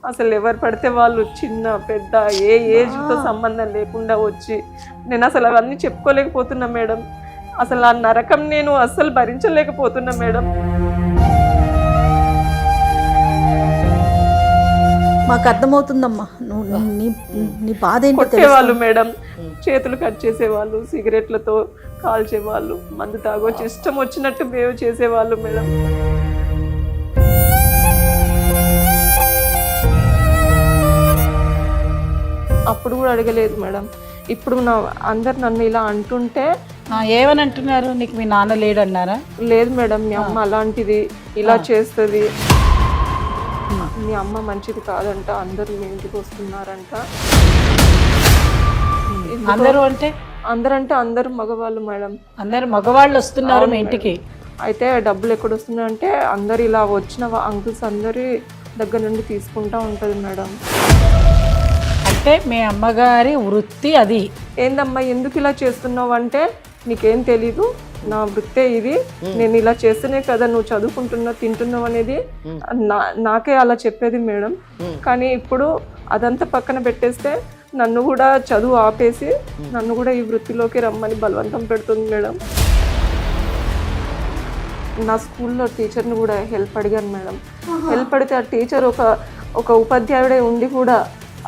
అసలు ఎవరు పడితే వాళ్ళు చిన్న పెద్ద ఏ ఏజ్తో సంబంధం లేకుండా వచ్చి నేను అసలు అవన్నీ చెప్పుకోలేకపోతున్నా మేడం. అసలు ఆ నరకం నేను అస్సలు భరించలేకపోతున్నా మేడం. మాకు అర్థమవుతుందమ్మా నువ్వు నీ బాధ ఏంటో కొట్టేవాళ్ళు మేడం, చేతులు కట్ చేసేవాళ్ళు, సిగరెట్లతో కాల్చేవాళ్ళు, మందు తాగొచ్చి ఇష్టం వచ్చినట్టు బిహేవ్ చేసేవాళ్ళు మేడం. అప్పుడు కూడా అడగలేదు మేడం. ఇప్పుడు అందరు నన్ను ఇలా అంటుంటే ఏమని అంటున్నారు? నీకు మీ నాన్న లేడు అన్నారా? లేదు మేడం, మీ అమ్మ అలాంటిది, ఇలా చేస్తుంది, మీ అమ్మ మంచిది కాదంట, అందరూ మీ ఇంటికి వస్తున్నారంట. అందరూ అంటే అందరూ మగవాళ్ళు మేడం. అందరు మగవాళ్ళు వస్తున్నారు మీ ఇంటికి. అయితే డబ్బులు ఎక్కడ వస్తున్నాయంటే అందరు ఇలా వచ్చిన అంకుల్స్ అందరి దగ్గర నుండి తీసుకుంటా ఉంటుంది మేడం. అంటే మీ అమ్మగారి వృత్తి అది. ఏందమ్మా ఎందుకు ఇలా చేస్తున్నావు అంటే, నీకేం తెలీదు, నా వృత్తే ఇది, నేను ఇలా చేస్తేనే కదా నువ్వు చదువుకుంటున్నావు తింటున్నావు అనేది నాకే అలా చెప్పేది మేడం. కానీ ఇప్పుడు అదంతా పక్కన పెట్టేస్తే నన్ను కూడా చదువు ఆపేసి నన్ను కూడా ఈ వృత్తిలోకి రమ్మని బలవంతం పెడుతుంది మేడం. నా స్కూల్లో టీచర్ని కూడా హెల్ప్ అడిగాను మేడం. హెల్ప్ అడిగితే ఆ టీచర్ ఒక ఉపాధ్యాయుడే ఉండి కూడా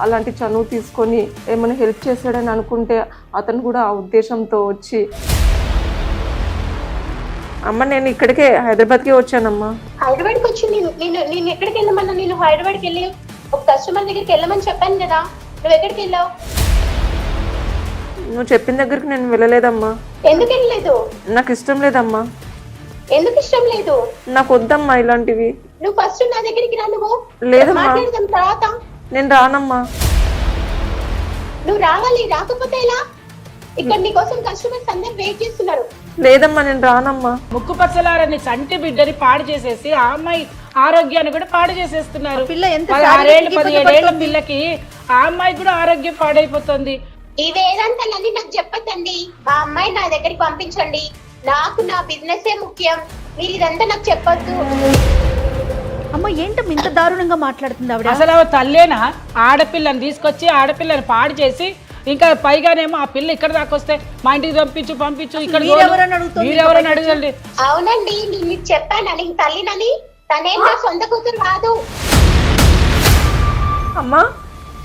అలాంటి చనువు తీసుకొని ఏమైనా హెల్ప్ చేశాడని అనుకుంటే అతను కూడా ఆ ఉద్దేశంతో వచ్చి, అమ్మ నేను ఇక్కడికే హైదరాబాద్కే వచ్చానమ్మా. హైదరాబాద్కి వచ్చి నేను ఎక్కడికి వెళ్ళమన్నా? నేను హైదరాబాద్కి వెళ్ళి ఒక కస్టమర్ దగ్గరికి వెళ్ళమని చెప్పాను కదా, నువ్వు ఎక్కడికి వెళ్ళావు? నువ్వు చెప్పిన దగ్గరికి నేను వెళ్ళలేదమ్మా. ఎందుకు వెళ్ళలేదు? నాకు ఇష్టం లేదమ్మా. ఎందుకు ఇష్టం లేదు? నాకు వద్దమ్మా ఇలాంటివి. నువ్వు ఫస్ట్ నా దగ్గరికి రా. నువ్వు లేదమ్మా, మాట్లాడదాం తర్వాత. నేను రానమ్మా. నువ్వు రావాలి, రాకపోతే ఎలా? ఇక్కడ నీ కోసం కస్టమర్స్ అందరు వెయిట్ చేస్తున్నారు. లేదమ్మా నేను రానమ్మా. ముక్కు పచ్చలారని చంటి బిడ్డని పాడు చేసేసి ఆ అమ్మాయి ఆరోగ్యాన్ని కూడా పాడు చేసేస్తున్నారు. 16-17 ఏళ్ల పిల్లకి ఆ అమ్మాయి కూడా ఆరోగ్యం పాడైపోతుంది. ఈ వేదాంతాలన్నీ నాకు చెప్పొద్దండి. ఆ అమ్మాయి నా దగ్గరికి పంపించండి. నాకు నా బిజినెస్ ముఖ్యం. మీరు ఇదంతా నాకు చెప్పొద్దు. అమ్మ ఏంటమ్మా ఇంత దారుణంగా మాట్లాడుతుంది ఆవిడ? అసలు తల్లేనా? ఆడపిల్లని తీసుకొచ్చి ఆడపిల్లని పాడు చేసి ఇంకా పైగానేమో ఆ పిల్ల ఇక్కడ దాకా వస్తే మా ఇంటికి పంపించు ఇక్కడ మీరెవరని అడగండి. అవునండి, నేను చెప్పాను నీకు తల్లినని. తనేం నా సొంత కూతురు కాదు. అమ్మా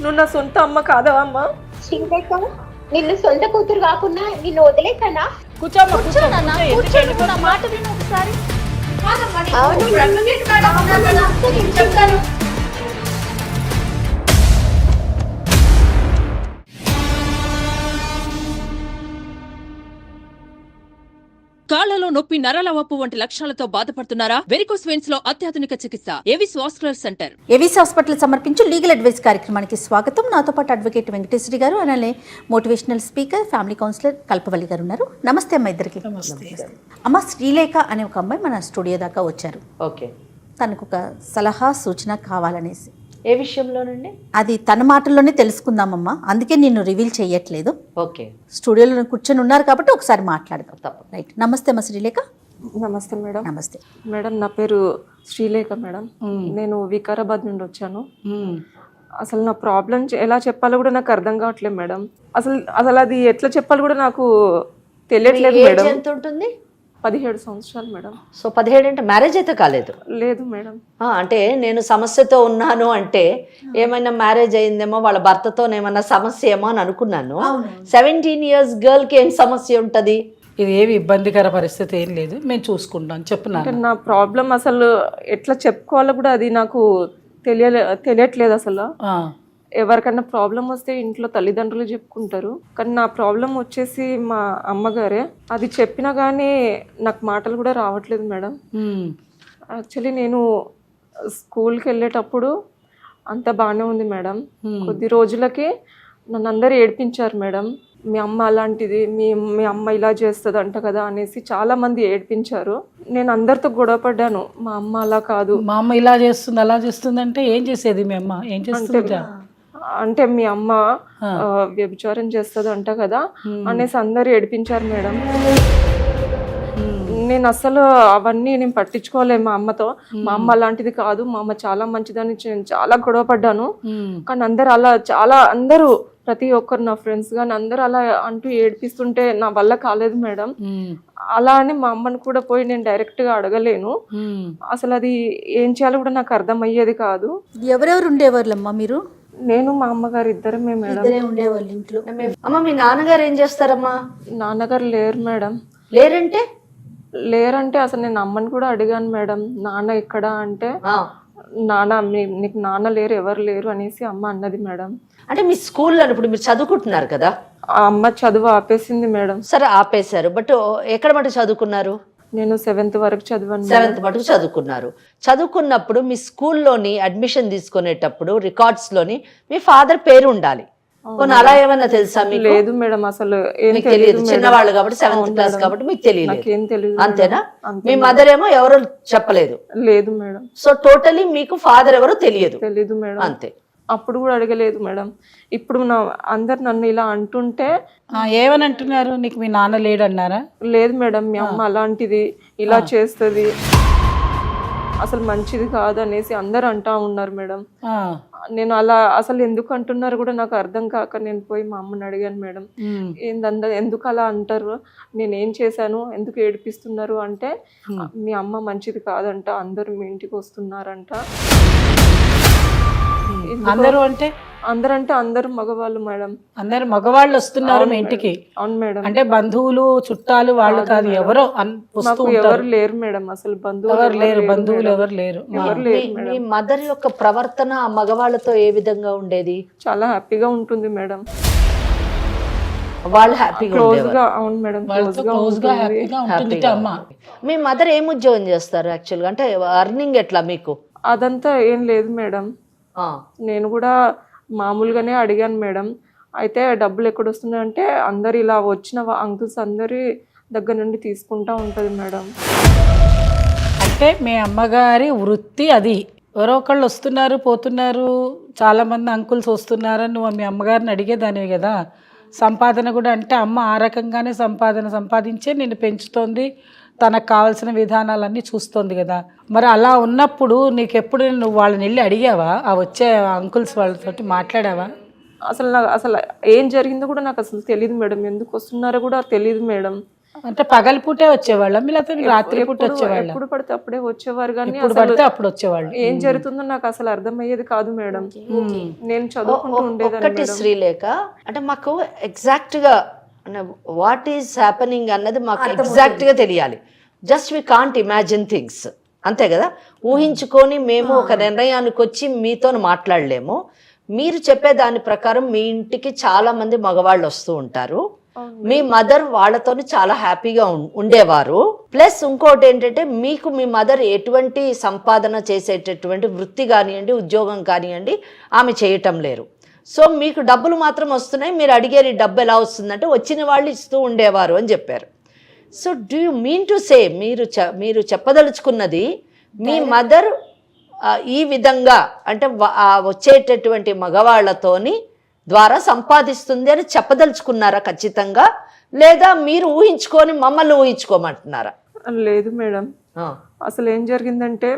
నువ్వు నా సొంత అమ్మ కాదా అమ్మా? నిన్ను సొంత కూతురు కాకుండా నిన్ను వదిలేసానా? కూర్చోమ్మా మాట విను ఒకసారి. అవును చెప్తాను. కాళ్లలో నొప్పి, నరాల వాపు వంటి లక్షణాలతో బాధపడుతున్నారా? వెరికోస్ వెయిన్స్ లో అత్యాధునిక చికిత్స Avis vascular centre. Avis hospital సమర్పించు లీగల్ అడ్వైస్ కార్యక్రమానికి స్వాగతం. నాతో పాటు అడ్వకేట్ వెంకటేశ్వరి గారు, అలానే మోటివేషనల్ స్పీకర్, ఫ్యామిలీ కౌన్సిలర్ కల్పవల్లి గారు ఉన్నారు. నమస్తే అమ్మ ఇద్దరికి. అమ్మ శ్రీలేఖ అనే ఒక అమ్మాయి మన స్టూడియో దాకా వచ్చారు. ఓకే, తనకు ఒక సలహా సూచన కావాలనేసి. ఏ విషయంలోనండి? అది తన మాటల్లోనే తెలుసుకుందామమ్మా, అందుకే నేను రివీల్ చేయట్లేదు. ఓకే, స్టూడియోలో కూర్చొని ఉన్నారు కాబట్టి ఒకసారి మాట్లాడదాం. తప్ప. రైట్. నమస్తే అమ్మ శ్రీలేఖ. నమస్తే మేడం. నమస్తే మేడం, నా పేరు శ్రీలేఖ మేడం. నేను వికారాబాద్ నుండి వచ్చాను. అసలు నా ప్రాబ్లం ఎలా చెప్పాలో కూడా నాకు అర్థం కావట్లేదు మేడం. అసలు అది ఎట్లా చెప్పాలో కూడా నాకు తెలియట్లేదు మేడం. ఎంత ఉంటుంది? 17 సంవత్సరాలు మేడం. సో 17 అంటే మ్యారేజ్ అయితే కాలేదు? లేదు మేడం. అంటే నేను సమస్యతో ఉన్నాను అంటే ఏమైనా మ్యారేజ్ అయిందేమో, వాళ్ళ భర్తతో ఏమన్నా సమస్య ఏమో అని అనుకున్నాను. 17 years గర్ల్కి ఏం సమస్య ఉంటుంది? ఇది ఏమి ఇబ్బందికర పరిస్థితి ఏం లేదు, మేము చూసుకుంటాం. చెప్పున్నాను. నా ప్రాబ్లం అసలు ఎట్లా చెప్పుకోవాలో కూడా అది నాకు తెలియట్లేదు. అసలు ఎవరికన్నా ప్రాబ్లం వస్తే ఇంట్లో తల్లిదండ్రులు చెప్పుకుంటారు, కానీ నా ప్రాబ్లం వచ్చేసి మా అమ్మగారే. అది చెప్పినా కానీ నాకు మాటలు కూడా రావట్లేదు మేడం. యాక్చువల్లీ నేను స్కూల్కి వెళ్ళేటప్పుడు అంత బాగానే ఉంది మేడం. కొద్ది రోజులకి నన్ను అందరూ ఏడిపించారు మేడం. మీ అమ్మ అలాంటిది, మీ అమ్మ ఇలా చేస్తుంది అంట కదా అనేసి చాలా మంది ఏడిపించారు. నేను అందరితో గొడవ పడ్డాను, మా అమ్మ అలా కాదు, మా అమ్మ ఇలా చేస్తుంది అలా చేస్తుంది అంటే ఏం చేసేది మీ అమ్మ? ఏం చేస్తుంది అంటే మీ అమ్మ వ్యభిచారం చేస్తుంది అంట కదా అనేసి అందరు ఏడిపించారు మేడం. నేను అసలు అవన్నీ నేను పట్టించుకోలే మా అమ్మతో. మా అమ్మ అలాంటిది కాదు, మా అమ్మ చాలా మంచిదని నేను చాలా గొడవ పడ్డాను. కానీ అందరు అలా అందరూ ప్రతి ఒక్కరు నా ఫ్రెండ్స్ కానీ అందరూ అలా అంటూ ఏడిపిస్తుంటే నా వల్ల కాలేదు మేడం. అలా అని మా అమ్మని కూడా పోయి నేను డైరెక్ట్ గా అడగలేను. అసలు అది ఏం చేయాలో కూడా నాకు అర్థం అయ్యేది కాదు. ఎవరెవరు ఉండేవాళ్ళమ్మా మీరు? నేను మా అమ్మగారు ఇద్దరమే మేడం. ఉండేవాళ్ళు ఇంట్లో. అమ్మ మీ నాన్నగారు ఏం చేస్తారమ్మా? నాన్నగారు లేరు మేడం. లేరంటే లేరంటే అసలు నేను అమ్మని కూడా అడిగాను మేడం, నాన్న ఎక్కడ అంటే నాన్న నీకు నాన్న లేరు, ఎవరు లేరు అనేసి అమ్మ అన్నది మేడం. అంటే మీ స్కూల్లో ఇప్పుడు మీరు చదువుకుంటున్నారు కదా, ఆ అమ్మ చదువు ఆపేసింది మేడం. సరే ఆపేశారు, బట్ ఎక్కడ మటుకు చదువుకున్నారు? నేను 7th వరకు చదివాను. 7th మటుకు చదువుకున్నారు. చదువుకున్నప్పుడు మీ స్కూల్లోని అడ్మిషన్ తీసుకునేటప్పుడు రికార్డ్స్ లోని మీ ఫాదర్ పేరు ఉండాలి. అలా ఏమన్నా తెలుసా మీకు? లేదు మేడం, అసలు ఏం తెలియదు. చిన్నవాళ్ళు కాబట్టి 7th క్లాస్ కాబట్టి మీకు నాకేం తెలియదు. అంతేనా? మీ మదర్ ఏమో ఎవరో చెప్పలేదు? లేదు మేడం. సో టోటలీ మీకు ఫాదర్ ఎవరో తెలియదు? తెలీదు మేడం. అంతే. అప్పుడు కూడా అడగలేదు మేడం. ఇప్పుడు అందరు నన్ను ఇలా అంటుంటే ఏమని అంటున్నారు? నీకు మీ నాన్న లేడు అన్నారా? లేదు మేడం, మీ అమ్మ అలాంటిది, ఇలా చేస్తుంది, అసలు మంచిది కాదు అనేసి అందరు అంటా ఉన్నారు మేడం. నేను అలా అసలు ఎందుకు అంటున్నారు కూడా నాకు అర్థం కాక నేను పోయి మా అమ్మని అడిగాను మేడం, ఎందుకు అలా అంటారు, నేనేం చేశాను, ఎందుకు ఏడిపిస్తున్నారు అంటే మీ అమ్మ మంచిది కాదంట, అందరూ మీ ఇంటికి వస్తున్నారంట. అందరూ అంటే అందరు మగవాళ్ళు మేడం. అందరు మగవాళ్ళు వస్తున్నారు మీ ఇంటికి? అవును మేడం. అంటే బంధువులు చుట్టాలు వాళ్ళు కాదు, ఎవరో ఎవరు లేరు మేడం. అసలు బంధువులు ఎవరు లేరు. మీ మదర్ యొక్క ప్రవర్తన ఆ మగవాళ్ళతో ఏ విధంగా ఉండేది? చాలా హ్యాపీగా ఉంటుంది మేడం. వాళ్ళు హ్యాపీగా ఉండేవారు? అవును మేడం, మీ మదర్ ఏం ఉద్యోగం చేస్తారు యాక్చువల్గా? అంటే అర్నింగ్ ఎట్లా మీకు? అదంతా ఏం లేదు మేడం. నేను కూడా మామూలుగానే అడిగాను మేడం. అయితే డబ్బులు ఎక్కడ వస్తున్నాయంటే అందరు ఇలా వచ్చిన అంకుల్స్ అందరి దగ్గర నుండి తీసుకుంటా ఉంటది మేడం. అంటే మీ అమ్మగారి వృత్తి అది. ఎవరో ఒకళ్ళు వస్తున్నారు పోతున్నారు, చాలా మంది అంకుల్స్ వస్తున్నారని నువ్వు మీ అమ్మగారిని అడిగేదానివి కదా. సంపాదన కూడా అంటే అమ్మ ఆ రకంగానే సంపాదించే నిన్ను పెంచుతోంది, తనకు కావాల్సిన విధానాలన్నీ చూస్తోంది కదా. మరి అలా ఉన్నప్పుడు నీకెప్పుడు నువ్వు వాళ్ళని వెళ్ళి అడిగావా? ఆ వచ్చే అంకుల్స్ వాళ్ళతోటి మాట్లాడావా? అసలు ఏం జరిగిందో కూడా నాకు అసలు తెలియదు మేడం. ఎందుకు వస్తున్నారో కూడా తెలియదు మేడం. అంటే పగలపూటే వచ్చేవాళ్ళ, లేకపోతే రాత్రి పూట వచ్చేవాళ్ళ? ఎప్పుడు పడితే అప్పుడే వచ్చేవారు, కానీ అప్పుడు వచ్చేవాళ్ళు. ఏం జరుగుతుందో నాకు అసలు అర్థమయ్యేది కాదు మేడం. నేను చదువుకుంటూ ఉండేదాన్ని. శ్రీలేఖ, అంటే మాకు ఎగ్జాక్ట్ గా వాట్ ఈస్ హ్యాపెనింగ్ అన్నది మాకు ఎగ్జాక్ట్ గా తెలియాలి. Just we can't imagine things, అంతే కదా. ఊహించుకొని మేము ఒక నిర్ణయానికి వచ్చి మీతో మాట్లాడలేము. మీరు చెప్పే దాని ప్రకారం మీ ఇంటికి చాలా మంది మగవాళ్ళు వస్తూ ఉంటారు. మీ మదర్ వాళ్ళతోని చాలా హ్యాపీగా ఉండేవారు. ప్లస్ ఇంకోటి ఏంటంటే మీకు మీ మదర్ ఎటువంటి సంపాదన చేసేటటువంటి వృత్తి కానివ్వండి, ఉద్యోగం కానివ్వండి ఆమె చేయటం లేరు. సో మీకు డబ్బులు మాత్రం వస్తున్నాయి, మీరు అడిగేది డబ్బు ఎలా వస్తుందంటే వచ్చిన వాళ్ళు ఇస్తూ ఉండేవారు అని చెప్పారు. So do you mean to say మీరు చెప్పదలుచుకున్నది మీ మదర్ ఈ విధంగా అంటే వచ్చేటటువంటి మగవాళ్లతోని ద్వారా సంపాదిస్తుంది అని చెప్పదలుచుకున్నారా ఖచ్చితంగా, లేదా మీరు ఊహించుకొని మమ్మల్ని ఊహించుకోమంటున్నారా? లేదు మేడం, అసలు ఏం జరిగిందంటే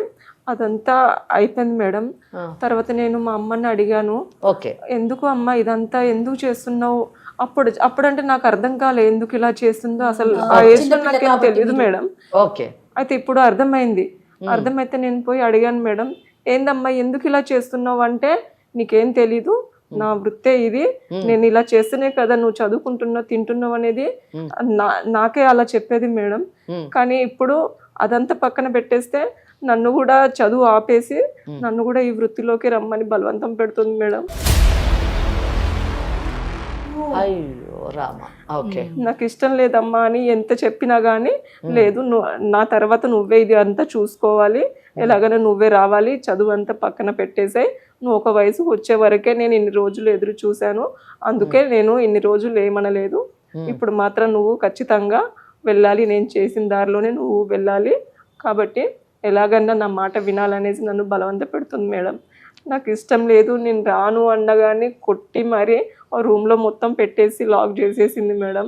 అదంతా అయిపోయింది మేడం. తర్వాత నేను మా అమ్మని అడిగాను, ఎందుకు అమ్మ ఇదంతా ఎందుకు చేస్తున్నావు? అప్పుడంటే నాకు అర్థం కాలే ఎందుకు ఇలా చేస్తుందో, అసలు ఆ ఏజ్ లో నాకేం తెలియదు మేడం. అయితే ఇప్పుడు అర్థమైతే నేను పోయి అడిగాను మేడం, ఏందమ్మా ఎందుకు ఇలా చేస్తున్నావు అంటే, నీకేం తెలీదు, నా వృత్తే ఇది, నేను ఇలా చేస్తేనే కదా నువ్వు చదువుకుంటున్నావు తింటున్నావు అనేది నాకే అలా చెప్పేది మేడం. కానీ ఇప్పుడు అదంతా పక్కన పెట్టేస్తే నన్ను కూడా చదువు ఆపేసి నన్ను కూడా ఈ వృత్తిలోకి రమ్మని బలవంతం పెడుతుంది మేడం. నాకు ఇష్టం లేదమ్మా అని ఎంత చెప్పినా గానీ లేదు, నా తర్వాత నువ్వే ఇది అంతా చూసుకోవాలి, ఎలాగైనా నువ్వే రావాలి, చదువు అంతా పక్కన పెట్టేసాయి, నువ్వు ఒక వయసు వచ్చే వరకే నేను ఇన్ని రోజులు ఎదురు చూశాను, అందుకే నేను ఇన్ని రోజులు ఏమనలేదు, ఇప్పుడు మాత్రం నువ్వు ఖచ్చితంగా వెళ్ళాలి, నేను చేసిన దారిలోనే నువ్వు వెళ్ళాలి, కాబట్టి ఎలాగన్నా నా మాట వినాలనేసి నన్ను బలవంత పెడుతుంది మేడం. నాకు ఇష్టం లేదు, నేను రాను అన్నగాని కొట్టి మరి ఆ రూమ్లో మొత్తం పెట్టేసి లాక్ చేసేసింది మేడం.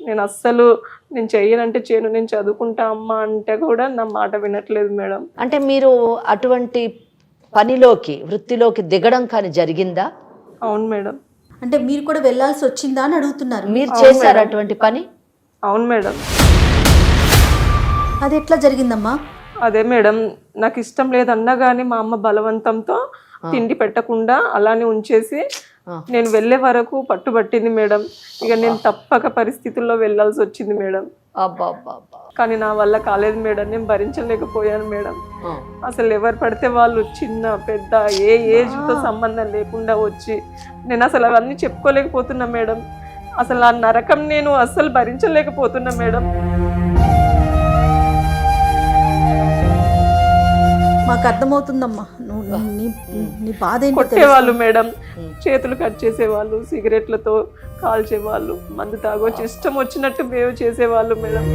నేను అస్సలు నేను చెయ్యనంటే చేయను, నేను చదువుకుంటా అమ్మ అంటే కూడా నా మాట వినట్లేదు మేడం. అంటే మీరు అటువంటి పనిలోకి వృత్తిలోకి దిగడం కానీ జరిగిందా? అవును మేడం. అంటే మీరు కూడా వెళ్ళాల్సి వచ్చిందా అని అడుగుతున్నారు. మీరు చేశారు అటువంటి పని? అవును మేడం. అది ఎట్లా జరిగిందమ్మా? అదే మేడం, నాకు ఇష్టం లేదన్నా కానీ మా అమ్మ బలవంతంతో తిండి పెట్టకుండా అలానే ఉంచేసి నేను వెళ్ళే వరకు పట్టుబట్టింది మేడం. ఇక నేను తప్పక పరిస్థితుల్లో వెళ్ళాల్సి వచ్చింది మేడం. కానీ నా వల్ల కాలేదు మేడం, నేను భరించలేకపోయాను మేడం. అసలు ఎవరు పడితే వాళ్ళు చిన్న పెద్ద ఏ ఏజ్తో సంబంధం లేకుండా వచ్చి నేను అసలు అవన్నీ చెప్పుకోలేకపోతున్నా మేడం. అసలు ఆ నరకం నేను అస్సలు భరించలేకపోతున్నా మేడం. మాకు అర్థమవుతుందమ్మా నీ బాధ ఏంటో. కొట్టేవాళ్ళు మేడం, చేతులు కట్ చేసేవాళ్ళు, సిగరెట్లతో కాల్చేవాళ్ళు, మందు తాగొచ్చి ఇష్టం వచ్చినట్టు బిహేవ్ చేసేవాళ్ళు మేడం.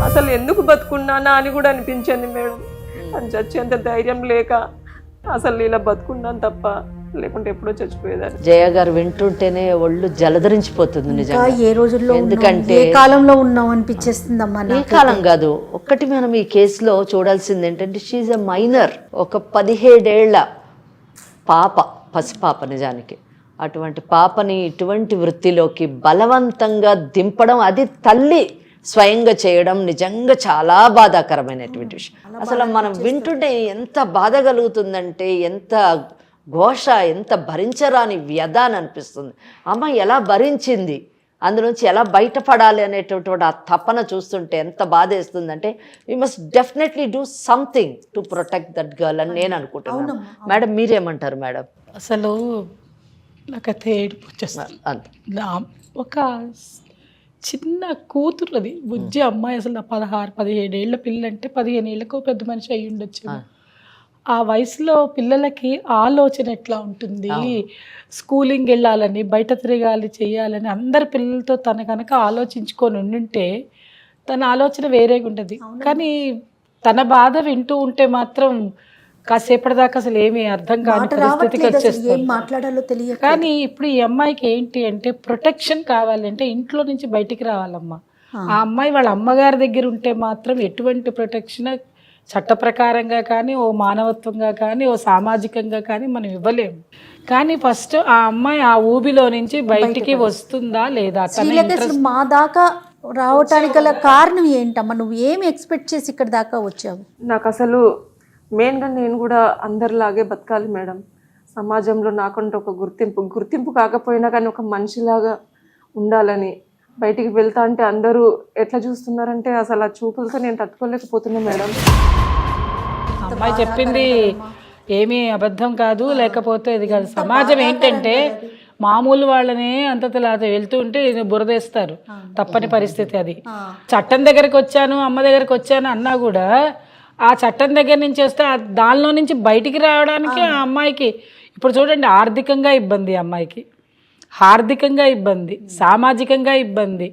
అసలు ఎందుకు బతుకున్నానా అని కూడా అనిపించింది మేడం. అని చచ్చేంత ధైర్యం లేక అసలు ఇలా బతుకున్నాను తప్ప, లేకుంటే ఎప్పుడో చచ్చిపోయేదాన్ని. జయ గారు వింటుంటేనే ఒళ్ళు జలధరించిపోతుంది నిజంగా. ఏ రోజుల్లో ఎందుకంటే ఏ కాలంలో ఉన్నాం అనిపించేస్తుందమ్మా. ఏ కాలం కాదు, ఒక్కటి మనం ఈ కేసులో చూడాల్సింది ఏంటంటే షీఈ్ ఎ మైనర్, ఒక 17 ఏళ్ల పాప, పసిపాప నిజానికి. అటువంటి పాపని ఇటువంటి వృత్తిలోకి బలవంతంగా దింపడం, అది తల్లి స్వయంగా చేయడం నిజంగా చాలా బాధాకరమైనటువంటి విషయం. అసలు మనం వింటుంటే ఎంత బాధ కలుగుతుందంటే, ఎంత ఘోష, ఎంత భరించరాని వ్యధ అని అనిపిస్తుంది. అమ్మ ఎలా భరించింది, అందులోంచి ఎలా బయటపడాలి అనేటటువంటి ఆ తపన చూస్తుంటే ఎంత బాధ వేస్తుందంటే, we must definitely do something to protect that girl అని నేను అనుకుంటున్నాను. మేడం మీరేమంటారు మేడం? అసలు నాకైతే ఏడుపు వచ్చేస్తుంది. ఒక చిన్న కూతురు, అది బుజ్జి అమ్మాయి, అసలు 16-17 ఏళ్ల పిల్ల అంటే 15 ఏళ్ళకో పెద్ద మనిషి అయ్యి ఉండొచ్చు. ఆ వయసులో పిల్లలకి ఆలోచన ఎట్లా ఉంటుంది, స్కూలింగ్ వెళ్ళాలని, బయట తిరగాలి, చేయాలని అందరి పిల్లలతో తన కనుక ఆలోచించుకొని ఉండుంటే తన ఆలోచన వేరేగా ఉంటుంది. కానీ తన బాధ వింటూ ఉంటే మాత్రం కాసేపటిదాకా అసలు ఏమీ అర్థం కాని పరిస్థితికి వచ్చేస్తుంది. కానీ ఇప్పుడు ఈ అమ్మాయికి ఏంటి అంటే ప్రొటెక్షన్ కావాలంటే ఇంట్లో నుంచి బయటికి రావాలమ్మా. ఆ అమ్మాయి వాళ్ళ అమ్మగారి దగ్గర ఉంటే మాత్రం ఎటువంటి ప్రొటెక్షన్ చట్ట ప్రకారంగా కానీ, ఓ మానవత్వంగా కానీ, ఓ సామాజికంగా కానీ మనం ఇవ్వలేము. కానీ ఫస్ట్ ఆ అమ్మాయి ఆ ఊబిలో నుంచి బయటికి వస్తుందా లేదా? మా దాకా రావటానికి గల కారణం ఏంటమ్మా? నువ్వు ఏమి ఎక్స్పెక్ట్ చేసి ఇక్కడ దాకా వచ్చావు? నాకు అసలు మెయిన్గా నేను కూడా అందరిలాగే బతకాలి మేడం. సమాజంలో నాకంటూ ఒక గుర్తింపు కాకపోయినా కానీ ఒక మనిషిలాగా ఉండాలని. బయటికి వెళ్తా అంటే అందరూ ఎట్లా చూస్తున్నారంటే అసలు ఆ చూపులతో నేను తట్టుకోలేకపోతున్నా మేడం. అమ్మాయి చెప్పింది ఏమీ అబద్ధం కాదు, లేకపోతే ఇది కాదు. సమాజం ఏంటంటే మామూలు వాళ్ళని అంతలాగా వెళ్తూ ఉంటే బురదేస్తారు, తప్పని పరిస్థితి అది. చట్టం దగ్గరకు వచ్చాను, అమ్మ దగ్గరకు వచ్చాను అన్నా కూడా ఆ చట్టం దగ్గర నుంచి వస్తే దానిలో నుంచి బయటికి రావడానికి ఆ అమ్మాయికి ఇప్పుడు చూడండి, ఆర్థికంగా ఇబ్బంది, అమ్మాయికి ఆర్థికంగా ఇబ్బంది, సామాజికంగా ఇబ్బంది,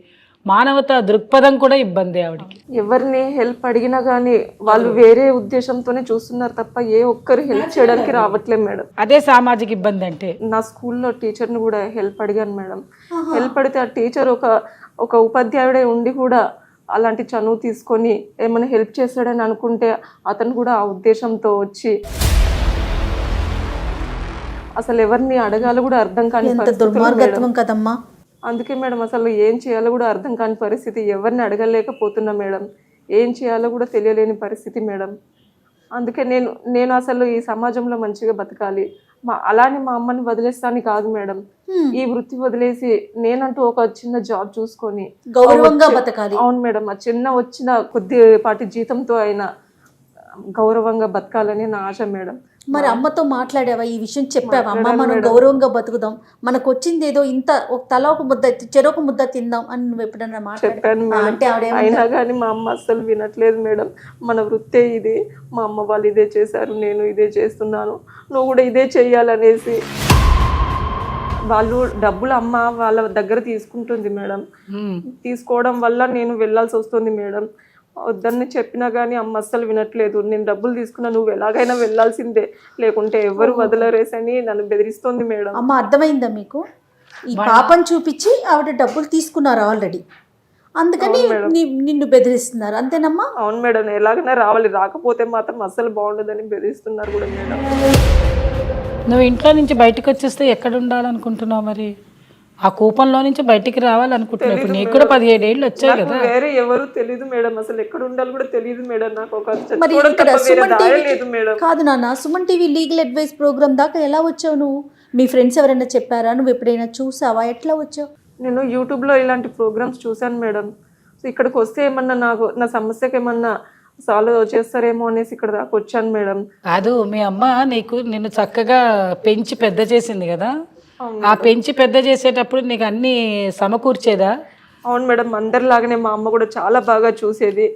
మానవతా దృక్పథం కూడా ఇబ్బంది ఆవిడకి. ఎవరిని హెల్ప్ అడిగినా కానీ వాళ్ళు వేరే ఉద్దేశంతోనే చూస్తున్నారు తప్ప ఏ ఒక్కరు హెల్ప్ చేయడానికి రావట్లేదు మేడం. అదే సామాజిక ఇబ్బంది అంటే. నా స్కూల్లో టీచర్ని కూడా హెల్ప్ అడిగాను మేడం. హెల్ప్ అడిగితే ఆ టీచర్ ఒక ఉపాధ్యాయుడే ఉండి కూడా అలాంటి చనువు తీసుకొని ఏమైనా హెల్ప్ చేస్తాడని అనుకుంటే అతను కూడా ఆ ఉద్దేశంతో వచ్చి అసలు ఎవరిని అడగాలో కూడా అర్థం కాని కదమ్మా. అందుకే మేడం అసలు ఏం చేయాలో కూడా అర్థం కాని పరిస్థితి, ఎవరిని అడగలేకపోతున్నా మేడం, ఏం చేయాలో కూడా తెలియలేని పరిస్థితి మేడం. అందుకే నేను అసలు ఈ సమాజంలో మంచిగా బతకాలి, అలానే మా అమ్మని వదిలేస్తాను కాదు మేడం. ఈ వృత్తి వదిలేసి నేనంటూ ఒక చిన్న జాబ్ చూసుకొని గౌరవంగా బతకాలి. అవును మేడం, ఆ చిన్న వచ్చిన కొద్దిపాటి జీతంతో అయినా గౌరవంగా బతకాలని నా ఆశ మేడం. మరి అమ్మతో మాట్లాడావా, ఈ విషయం చెప్పావా? అమ్మ మనం గౌరవంగా బతుకుదాం, మనకు వచ్చింది ఏదో ఇంత ఒక తల ఒక ముద్ద చెరొక ముద్ద తిందాం అని నువ్వు ఎప్పుడన్నా చెప్పాను మేడం. అయినా కానీ మా అమ్మ అస్సలు వినట్లేదు మేడం. మన వృత్తే ఇది, మా అమ్మ వాళ్ళు ఇదే చేశారు, నేను ఇదే చేస్తున్నాను, నువ్వు కూడా ఇదే చెయ్యాలనేసి వాళ్ళు డబ్బులు అమ్మ వాళ్ళ దగ్గర తీసుకుంటుంది మేడం. తీసుకోవడం వల్ల నేను వెళ్ళాల్సి వస్తుంది మేడం. వద్దని చెప్పినా కానీ అమ్మ అస్సలు వినట్లేదు. నేను డబ్బులు తీసుకున్నా, నువ్వు ఎలాగైనా వెళ్ళాల్సిందే, లేకుంటే ఎవరు వదలరేసని నన్ను బెదిరిస్తోంది మేడం. అమ్మ అర్థమైందా మీకు? ఈ పాపను చూపించి ఆవిడ డబ్బులు తీసుకున్నారు ఆల్రెడీ, అందుకని నిన్ను బెదిరిస్తున్నారు, అంతేనమ్మా? అవును మేడం, ఎలాగైనా రావాలి, రాకపోతే మాత్రం అస్సలు బాగుండదని బెదిరిస్తున్నారు కూడా మేడం. నువ్వు ఇంట్లో నుంచి బయటకు వచ్చేస్తే ఎక్కడ ఉండాలనుకుంటున్నావు మరి? ఆ కూపంలో నుంచి బయటికి రావాలనుకుంటున్నావు. ఇప్పుడు నీకు కూడా 17 ఏళ్ళు వచ్చాయి కదా. వేరే ఎవరు తెలియదు మేడం, అసలు ఎక్కడ ఉండాలి కూడా తెలియదు మేడం. నాకు ఒక మరి చచ్చిపోవడం ఇక్కడ తప్ప వేరే సుమన్ దారి టీవీ లేదు మేడం. కాదు నాన్న, Suman TV legal advice programme దాకా ఎలా వచ్చావు నువ్వు? మీ ఫ్రెండ్స్ ఎవరైనా చెప్పారా? నువ్వు ఎప్పుడైనా చూసావా? ఎట్లా వచ్చావు? నేను యూట్యూబ్లో ఇలాంటి ప్రోగ్రామ్స్ చూశాను మేడం. సో ఇక్కడికి వస్తే ఏమన్నా నాకు నా సమస్యకి ఏమన్నా సాల్వ్ చేస్తారేమో అనేసి ఇక్కడ దాకా వచ్చాను మేడం. కాదు, మీ అమ్మ నిన్ను చక్కగా పెంచి పెద్ద చేసింది కదా. ఆ పెంచి పెద్ద చేసేటప్పుడు నీకు అన్ని సమకూర్చేదా? అవును మేడం, అందరిలాగానే మా అమ్మ కూడా చాలా బాగా చూసేది.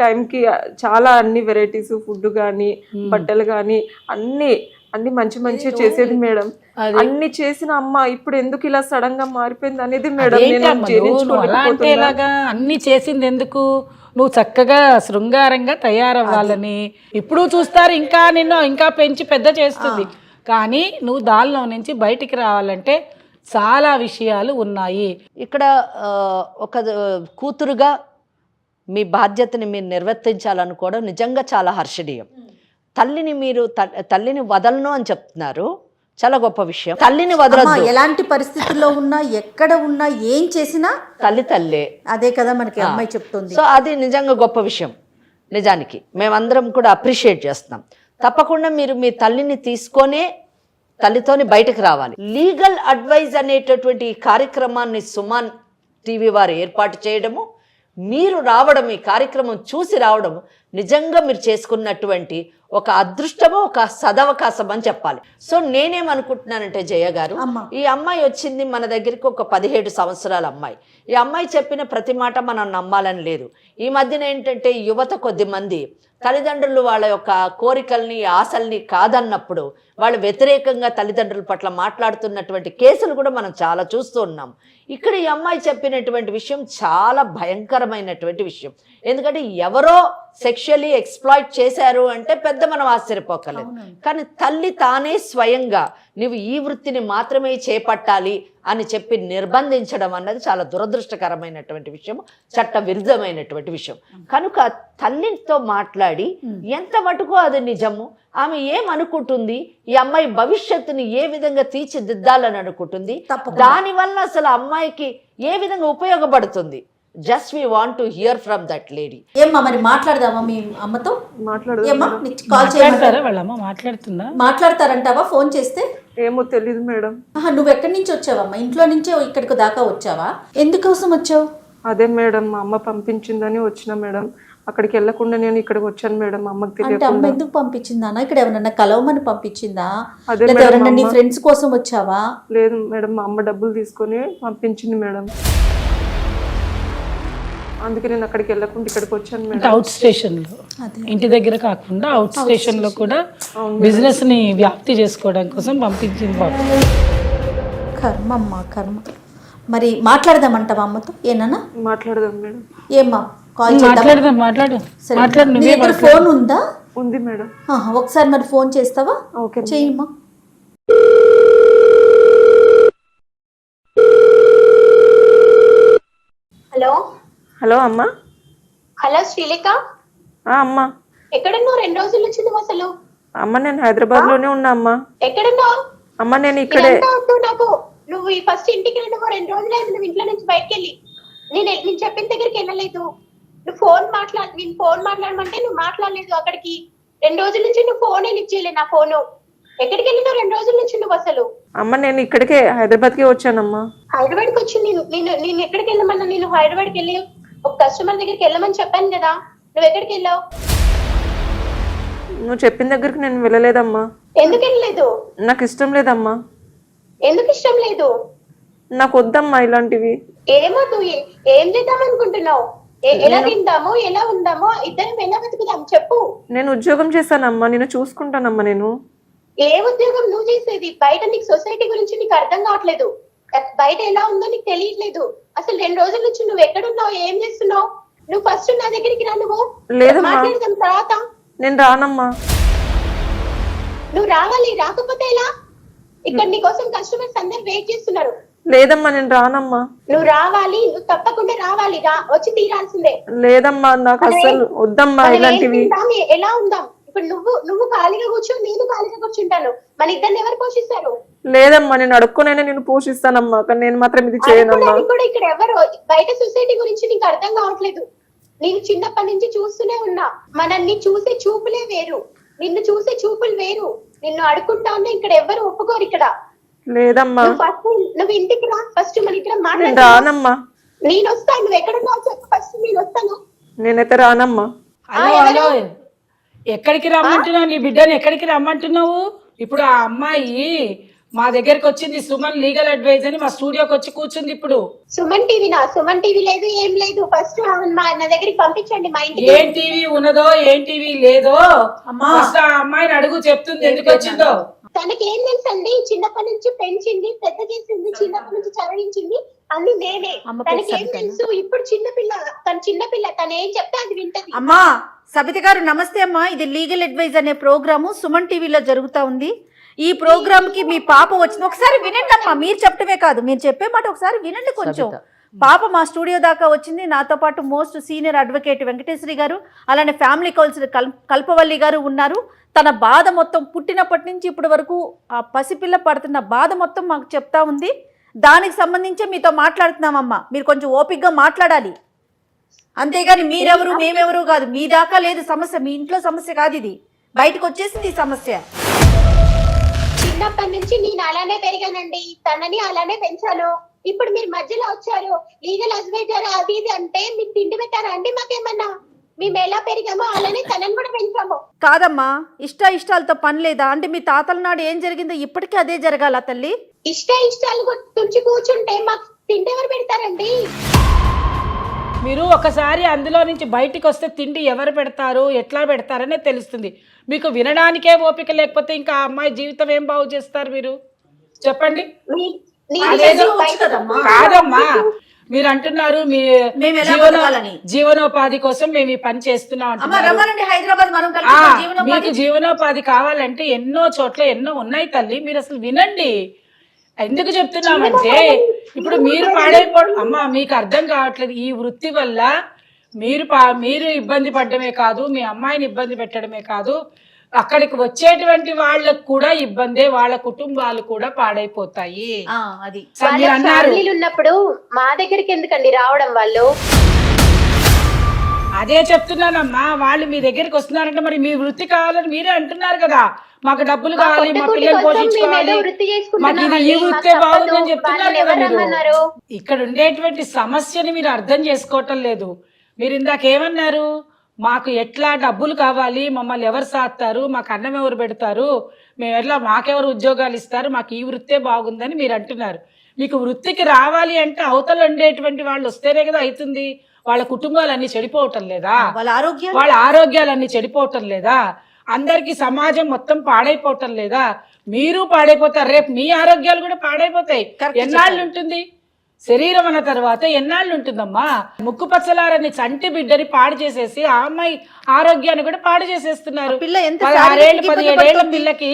టైంకి చాలా అన్ని వెరైటీస్ ఫుడ్ కానీ బట్టలు కానీ అన్ని మంచి మంచి చేసేది మేడం. అన్ని చేసిన అమ్మ ఇప్పుడు ఎందుకు ఇలా సడన్ గా మారిపోయింది అనేది మేడం నేను జీర్ణించుకోలేకపోతున్నా. అన్ని చేసింది ఎందుకు? నువ్వు చక్కగా శృంగారంగా తయారవ్వాలని ఇప్పుడు చూస్తారు, ఇంకా పెంచి పెద్ద చేస్తుంది. కానీ నువ్వు దానిలో నుంచి బయటికి రావాలంటే చాలా విషయాలు ఉన్నాయి. ఇక్కడ ఒక కూతురుగా మీ బాధ్యతని మీరు నిర్వర్తించాలనుకోవడం నిజంగా చాలా హర్షణీయం. తల్లిని వదలను అని చెప్తున్నారు, చాలా గొప్ప విషయం. తల్లిని వదలొద్దు. ఎలాంటి పరిస్థితుల్లో ఉన్నా, ఎక్కడ ఉన్నా, ఏం చేసినా తల్లే. అదే కదా మనకి అమ్మాయి చెప్తుంది. సో అది నిజంగా గొప్ప విషయం. నిజానికి మేమందరం కూడా అప్రిషియేట్ చేస్తున్నాం. తప్పకుండా మీరు మీ తల్లిని తీసుకొనే తల్లితోని బయటకు రావాలి. లీగల్ అడ్వైజ్ అనేటటువంటి ఈ కార్యక్రమాన్ని సుమన్ టీవీ వారు ఏర్పాటు చేయడము, మీరు రావడం, ఈ కార్యక్రమం చూసి రావడం నిజంగా మీరు చేసుకున్నటువంటి ఒక అదృష్టము, ఒక సదవకాశం అని చెప్పాలి. సో నేనేమనుకుంటున్నానంటే జయ గారు, ఈ అమ్మాయి వచ్చింది మన దగ్గరికి ఒక 17 సంవత్సరాల అమ్మాయి. ఈ అమ్మాయి చెప్పిన ప్రతి మాట మనం నమ్మాలని లేదు. ఈ మధ్యన ఏంటంటే యువత కొద్దిమంది తల్లిదండ్రులు వాళ్ళ యొక్క కోరికల్ని, ఆశల్ని కాదన్నప్పుడు వాళ్ళు వ్యతిరేకంగా తల్లిదండ్రుల పట్ల మాట్లాడుతున్నటువంటి కేసులు కూడా మనం చాలా చూస్తూ ఉన్నాం. ఇక్కడ ఈ అమ్మాయి చెప్పినటువంటి విషయం చాలా భయంకరమైనటువంటి విషయం. ఎందుకంటే ఎవరో సెక్షువల్లీ ఎక్స్ప్లాయిట్ చేశారు అంటే పెద్ద మనం ఆశ్చర్యపోకలేదు. కానీ తల్లి తానే స్వయంగా నువ్వు ఈ వృత్తిని మాత్రమే చేపట్టాలి అని చెప్పి నిర్బంధించడం అన్నది చాలా దురదృష్టకరమైనటువంటి విషయం, చట్ట విరుద్ధమైనటువంటి విషయం. కనుక తల్లితో మాట్లాడి ఎంత మటుకు అది నిజము, ఆమె ఏమనుకుంటుంది, ఈ అమ్మాయి భవిష్యత్తుని ఏ విధంగా తీర్చిదిద్దాలని అనుకుంటుంది, దానివల్ల అసలు అమ్మాయికి ఏ విధంగా ఉపయోగపడుతుంది, just we want to hear from that lady. ఏమ్మా మరి మాట్లాడదామా మీ అమ్మతో? మాట్లాడుతుందా? మాట్లాడతారంటావా ఫోన్ చేస్తే? ఏమో తెలీదు మేడం. నువ్వు ఎక్కడి నుంచి వచ్చావమ్మా? ఇంట్లో నుంచే ఇక్కడికి దాకా వచ్చావా? ఎందుకోసం వచ్చావు? అదే మేడం, మా అమ్మ పంపించిందని వచ్చిన మేడం. అక్కడికి వెళ్ళకుండా నేను ఇక్కడికి వచ్చాను మేడం. అమ్మకి తెలియదు. అమ్మ ఎందుకు పంపించిందా? ఇక్కడ ఎవరన్నా కలవమని పంపించిందా? ఎవరన్నా నీ ఫ్రెండ్స్ కోసం వచ్చావా? లేదు మేడం, మా అమ్మ డబ్బులు తీసుకొని పంపించింది మేడం. అందుకే నేను అక్కడికి వెళ్ళకుండా ఇక్కడికి వచ్చాను మేడం. అవుట్ స్టేషన్ లో, ఇంటి దగ్గర కాకుండా అవుట్ స్టేషన్ లో కూడా బిజినెస్ ని వ్యాప్తి చేసుకోవడం కోసం పంపించింది బాబు. కర్మ అమ్మా కర్మ. మరి మాట్లాడదామంటావా అమ్మతో? ఏనా మాట్లాడదాం మేడం. ఏమ్మా కాల్ మాట్లాడు. నీ దగ్గర ఫోన్ ఉందా? ఉంది మేడం. ఒకసారి మరి ఫోన్ చేస్తావా? ఓకే చెయ్యమ్మా. హలో హలో అమ్మా. హలో శ్రీలేఖ. అమ్మా ఎక్కడున్నావు? 2 రోజుల నుంచి నువ్వు అసలు? అమ్మ నేను హైదరాబాద్ లోనే ఉన్నా అమ్మా. ఎక్కడున్నావు? అమ్మ నేను ఇక్కడే. నాకు నువ్వు ఈ ఫస్ట్ ఇంటికి వెళ్ళి 2 రోజులైంది నువ్వు ఇంట్లో నుంచి బయటకు వెళ్ళి. నేను చెప్పిన దగ్గరికి వెళ్ళలేదు. నువ్వు నేను ఫోన్ మాట్లాడమంటే నువ్వు మాట్లాడలేదు. అక్కడికి 2 రోజుల నుంచి నువ్వు ఫోనే లిఫ్ట్ చేయలేదు. నా ఫోను ఎక్కడికి వెళ్ళినావు 2 రోజుల నుంచి నువ్వు అసలు? అమ్మ నేను ఇక్కడికే హైదరాబాద్కే వచ్చానమ్మా. హైదరాబాద్కి వచ్చి నేను ఎక్కడికి వెళ్ళమన్నా? నేను హైదరాబాద్కి వెళ్ళి ఒక కస్టమర్ దగ్గరికి వెళ్ళమని చెప్పాను కదా, నువ్వు ఎక్కడికి వెళ్ళావు? నువ్వు చెప్పిన దగ్గరికి నేను వెళ్ళలేదమ్మా. ఎందుకు వెళ్ళలేదు? నాకు ఇష్టం లేదమ్మా. ఎందుకు ఇష్టం లేదు? నాకు వద్దమ్మా ఇలాంటివి. ఏమో నువ్వు ఏం చేద్దాం అనుకుంటున్నావు? ఎలా తిందామో, ఎలా ఉందామో, ఇద్దరం ఎలా బతుకుదాం చెప్పు. నేను ఉద్యోగం చేస్తానమ్మా, నేను చూసుకుంటానమ్మా. నేను ఏ ఉద్యోగం నువ్వు చేసేది? బయట నీకు సొసైటీ గురించి నీకు అర్థం కావట్లేదు. బయట ఎలా ఉందో నీకు తెలియట్లేదు. అసలు 2 రోజుల నుంచి నువ్వు ఎక్కడున్నావు, ఏం చేస్తున్నావు? నువ్వు ఫస్ట్ నా దగ్గరికి రా, నువ్వు లేదమ్మా. మాట్లాడదాం తర్వాత. నేను రానమ్మా. నువ్వు రావాలి, రాకపోతే ఎలా? ఇక్కడ నీ కోసం కస్టమర్స్ అందరు వెయిట్ చేస్తున్నారు. లేదమ్మా నేను రానమ్మా. నువ్వు రావాలి, నువ్వు తప్పకుండా రావాలి, వచ్చి తీరాల్సిందే. లేదమ్మా నాకు అసలు వద్దమ్మా మనం ఏం ఇలాంటివి. తిందాం, ఎలా ఉందాం? ఇప్పుడు నువ్వు ఖాళీగా కూర్చో, నేను ఖాళీగా కూర్చుంటాను. మన ఇద్దరిని ఎవరు పోషిస్తారు? లేదమ్మా నేను అడుక్కునైనా నేను పోషిస్తానమ్మా, కానీ నేను మాత్రం ఇది చేయనమ్మా. అనుకోవడానికి కూడా ఇక్కడ ఎవరు, బయట సొసైటీ గురించి నీకు అర్థం కావట్లేదు. నేను చిన్నప్పటి నుంచి చూస్తూనే ఉన్నా, మనల్ని చూసే చూపులే వేరు, నిన్ను చూసే చూపులు వేరు. నిన్ను అడుకుంటా ఉన్నా ఇక్కడ ఎవరు ఒప్పుకోరు. ఇక్కడ లేదమ్మా నువ్వు ఇంటికి రా, ఫస్ట్ మన ఇక్కడ నేను మాట్లాడు. రానమ్మా. నేను వస్తాను, నువ్వు ఎక్కడున్నావు చెప్పు, ఫస్ట్ నేను వస్తాను. నేనైతే రానమ్మా. హలో ఎక్కడికి రమ్మంటున్నావు? నీ బిడ్డని ఎక్కడికి రమ్మంటున్నావు? ఇప్పుడు ఆ అమ్మాయి మా దగ్గరికి వచ్చింది, సుమన్ లీగల్ అడ్వైజ్ అని మా స్టూడియోకి వచ్చి కూర్చుంది. ఇప్పుడు సుమన్ టీవీ లేదు, ఏం లేదు. ఫస్ట్ నా దగ్గరికి పంపించండి మా ఇంటికి. ఏం టీవీ ఉన్నదో ఏం టీవీ లేదో ఫస్ట్ ఆ అమ్మాయిని అడుగు, చెప్తుంది ఎందుకు వచ్చిందో. తనకి ఏం తెలుసండి? చిన్నప్పటి నుంచి పెంచింది, పెద్ద చేసింది, చిన్నప్పటి నుంచి చదివించింది అన్ని నేనే. తనకి ఏం తెలుసు? ఇప్పుడు చిన్నపిల్ల, తను ఏం చెప్తే అది వింటది. అమ్మా సబిత గారు నమస్తే అమ్మా. ఇది లీగల్ అడ్వైజ్ అనే ప్రోగ్రాము సుమన్ టీవీలో జరుగుతా ఉంది. ఈ ప్రోగ్రామ్ కి మీ పాప వచ్చింది, ఒకసారి వినండి అమ్మా. మీరు చెప్పటమే కాదు, మీరు చెప్పే మాట ఒకసారి వినండి కొంచెం. పాప మా స్టూడియో దాకా వచ్చింది. నాతో పాటు మోస్ట్ సీనియర్ అడ్వకేట్ వెంకటేశ్వరి గారు, అలానే ఫ్యామిలీ కౌన్సిలర్ కల్పవల్లి గారు ఉన్నారు. తన బాధ మొత్తం పుట్టినప్పటి నుంచి ఇప్పటి వరకు ఆ పసిపిల్ల పడుతున్న బాధ మొత్తం మాకు చెప్తా ఉంది. దానికి సంబంధించి మీతో మాట్లాడుతున్నామమ్మా. మీరు కొంచెం ఓపికగా మాట్లాడాలి, అంతేగాని మీరెవరు మేమెవరు కాదు. మీ దాకా లేదు సమస్య, మీ ఇంట్లో సమస్య కాదు, ఇది బయటకు వచ్చేసింది ఈ సమస్య. చిన్నప్పటి నుంచి నేను అలానే పెరిగానండి, తనని అలానే పెంచాను. ఇప్పుడు మీరు మధ్యలో వచ్చారు, లీగల్ అడ్వైజర్ అది ఇది అంటే మీకు తిండి పెట్టారా అండి? మాకేమన్నా మేము ఎలా పెరిగామో అలానే తనని కూడా పెంచాము. కాదమ్మా, ఇష్టాలతో పని లేదా? అంటే మీ తాతల నాడు ఏం జరిగిందో ఇప్పటికీ అదే జరగాల తల్లి? ఇష్టాలు తుంచి కూర్చుంటే మాకు తిండి ఎవరు పెడతారండి? మీరు ఒకసారి అందులో నుంచి బయటికి వస్తే తిండి ఎవరు పెడతారు, ఎట్లా పెడతారనే తెలుస్తుంది. మీకు వినడానికే ఓపిక లేకపోతే ఇంకా ఆ అమ్మాయి జీవితం ఏం బాగు చేస్తారు మీరు చెప్పండి? కాదమ్మా, మీరు అంటున్నారు మీ జీవనోపాధి కోసం మేము ఈ పని చేస్తున్నాం అంటున్నారు. మీకు జీవనోపాధి కావాలంటే ఎన్నో చోట్ల ఎన్నో ఉన్నాయి తల్లి, మీరు అసలు వినండి. ఎందుకు చెప్తున్నామంటే ఇప్పుడు మీరు అమ్మా మీకు అర్థం కావట్లేదు. ఈ వృత్తి వల్ల మీరు ఇబ్బంది పడ్డమే కాదు, మీ అమ్మాయిని ఇబ్బంది పెట్టడమే కాదు, అక్కడికి వచ్చేటువంటి వాళ్ళకు కూడా ఇబ్బందే, వాళ్ళ కుటుంబాలు కూడా పాడైపోతాయి. అది ఉన్నప్పుడు మా దగ్గరికి ఎందుకండి రావడం? వాళ్ళు అదే చెప్తున్నానమ్మా, వాళ్ళు మీ దగ్గరికి వస్తున్నారంటే మరి మీ వృత్తి కావాలని మీరే అంటున్నారు కదా. మాకు డబ్బులు కావాలి, మా పిల్లలు పోషించుకోవాలి, మాకు ఇది ఈ వృత్తే బాగుందని చెప్తున్నారు కదా మీరు. ఇక్కడ ఉండేటువంటి సమస్యని మీరు అర్థం చేసుకోవటం లేదు. మీరు ఇందాక ఏమన్నారు? మాకు ఎట్లా డబ్బులు కావాలి, మమ్మల్ని ఎవరు సాస్తారు, మాకు అన్నం ఎవరు పెడతారు, మేము ఎట్లా మాకెవరు ఉద్యోగాలు ఇస్తారు, మాకు ఈ వృత్తే బాగుందని మీరు అంటున్నారు. మీకు వృత్తికి రావాలి అంటే అవతల ఉండేటువంటి వాళ్ళు వస్తేనే కదా అవుతుంది. వాళ్ళ కుటుంబాలన్నీ చెడిపోవటం లేదా? వాళ్ళ ఆరోగ్యాలన్నీ చెడిపోవటం లేదా? అందరికి సమాజం మొత్తం పాడైపోవటం లేదా? మీరు పాడైపోతారు, రేపు మీ ఆరోగ్యాలు కూడా పాడైపోతాయి. ఎన్నాళ్ళు ఉంటుంది శరీరం అన్న తర్వాత? ఎన్నాళ్ళు ఉంటుందమ్మా? ముక్కు పచ్చలారని చంటి బిడ్డని పాడు చేసేసి ఆ అమ్మాయి ఆరోగ్యాన్ని కూడా పాడు చేసేస్తున్నారు. 16 ఏళ్ళు 17 ఏళ్ల పిల్లకి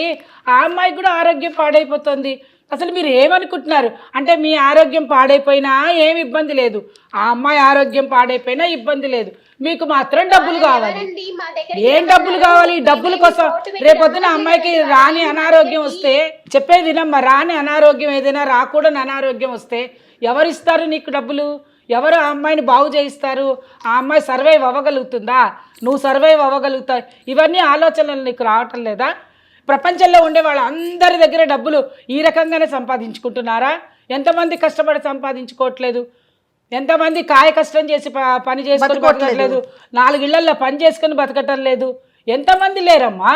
ఆ అమ్మాయి కూడా ఆరోగ్యం పాడైపోతుంది. అసలు మీరు ఏమనుకుంటున్నారు అంటే మీ ఆరోగ్యం పాడైపోయినా ఏమి ఇబ్బంది లేదు, ఆ అమ్మాయి ఆరోగ్యం పాడైపోయినా ఇబ్బంది లేదు, మీకు మాత్రం డబ్బులు కావాలి. ఏం డబ్బులు కావాలి? డబ్బుల కోసం రేపొద్దున అమ్మాయికి రాని అనారోగ్యం వస్తే, చెప్పేది వినమ్మా, రాని అనారోగ్యం ఏదైనా రాకూడని అనారోగ్యం వస్తే ఎవరు ఇస్తారు నీకు డబ్బులు? ఎవరు ఆ అమ్మాయిని బాగు చేయిస్తారు? ఆ అమ్మాయి సర్వైవ్ అవ్వగలుగుతుందా? నువ్వు సర్వైవ్ అవ్వగలుగుతావు? ఇవన్నీ ఆలోచనలు నీకు రావటం లేదా? ప్రపంచంలో ఉండే వాళ్ళందరి దగ్గర డబ్బులు ఈ రకంగానే సంపాదించుకుంటున్నారా? ఎంతమంది కష్టపడి సంపాదించుకోవట్లేదు? ఎంతమంది కాయ కష్టం చేసి పని చేసుకొని బతకట్లేదు? 4 ఇళ్లల్లో పని చేసుకొని బతకటం లేదు? ఎంతమంది లేరమ్మా?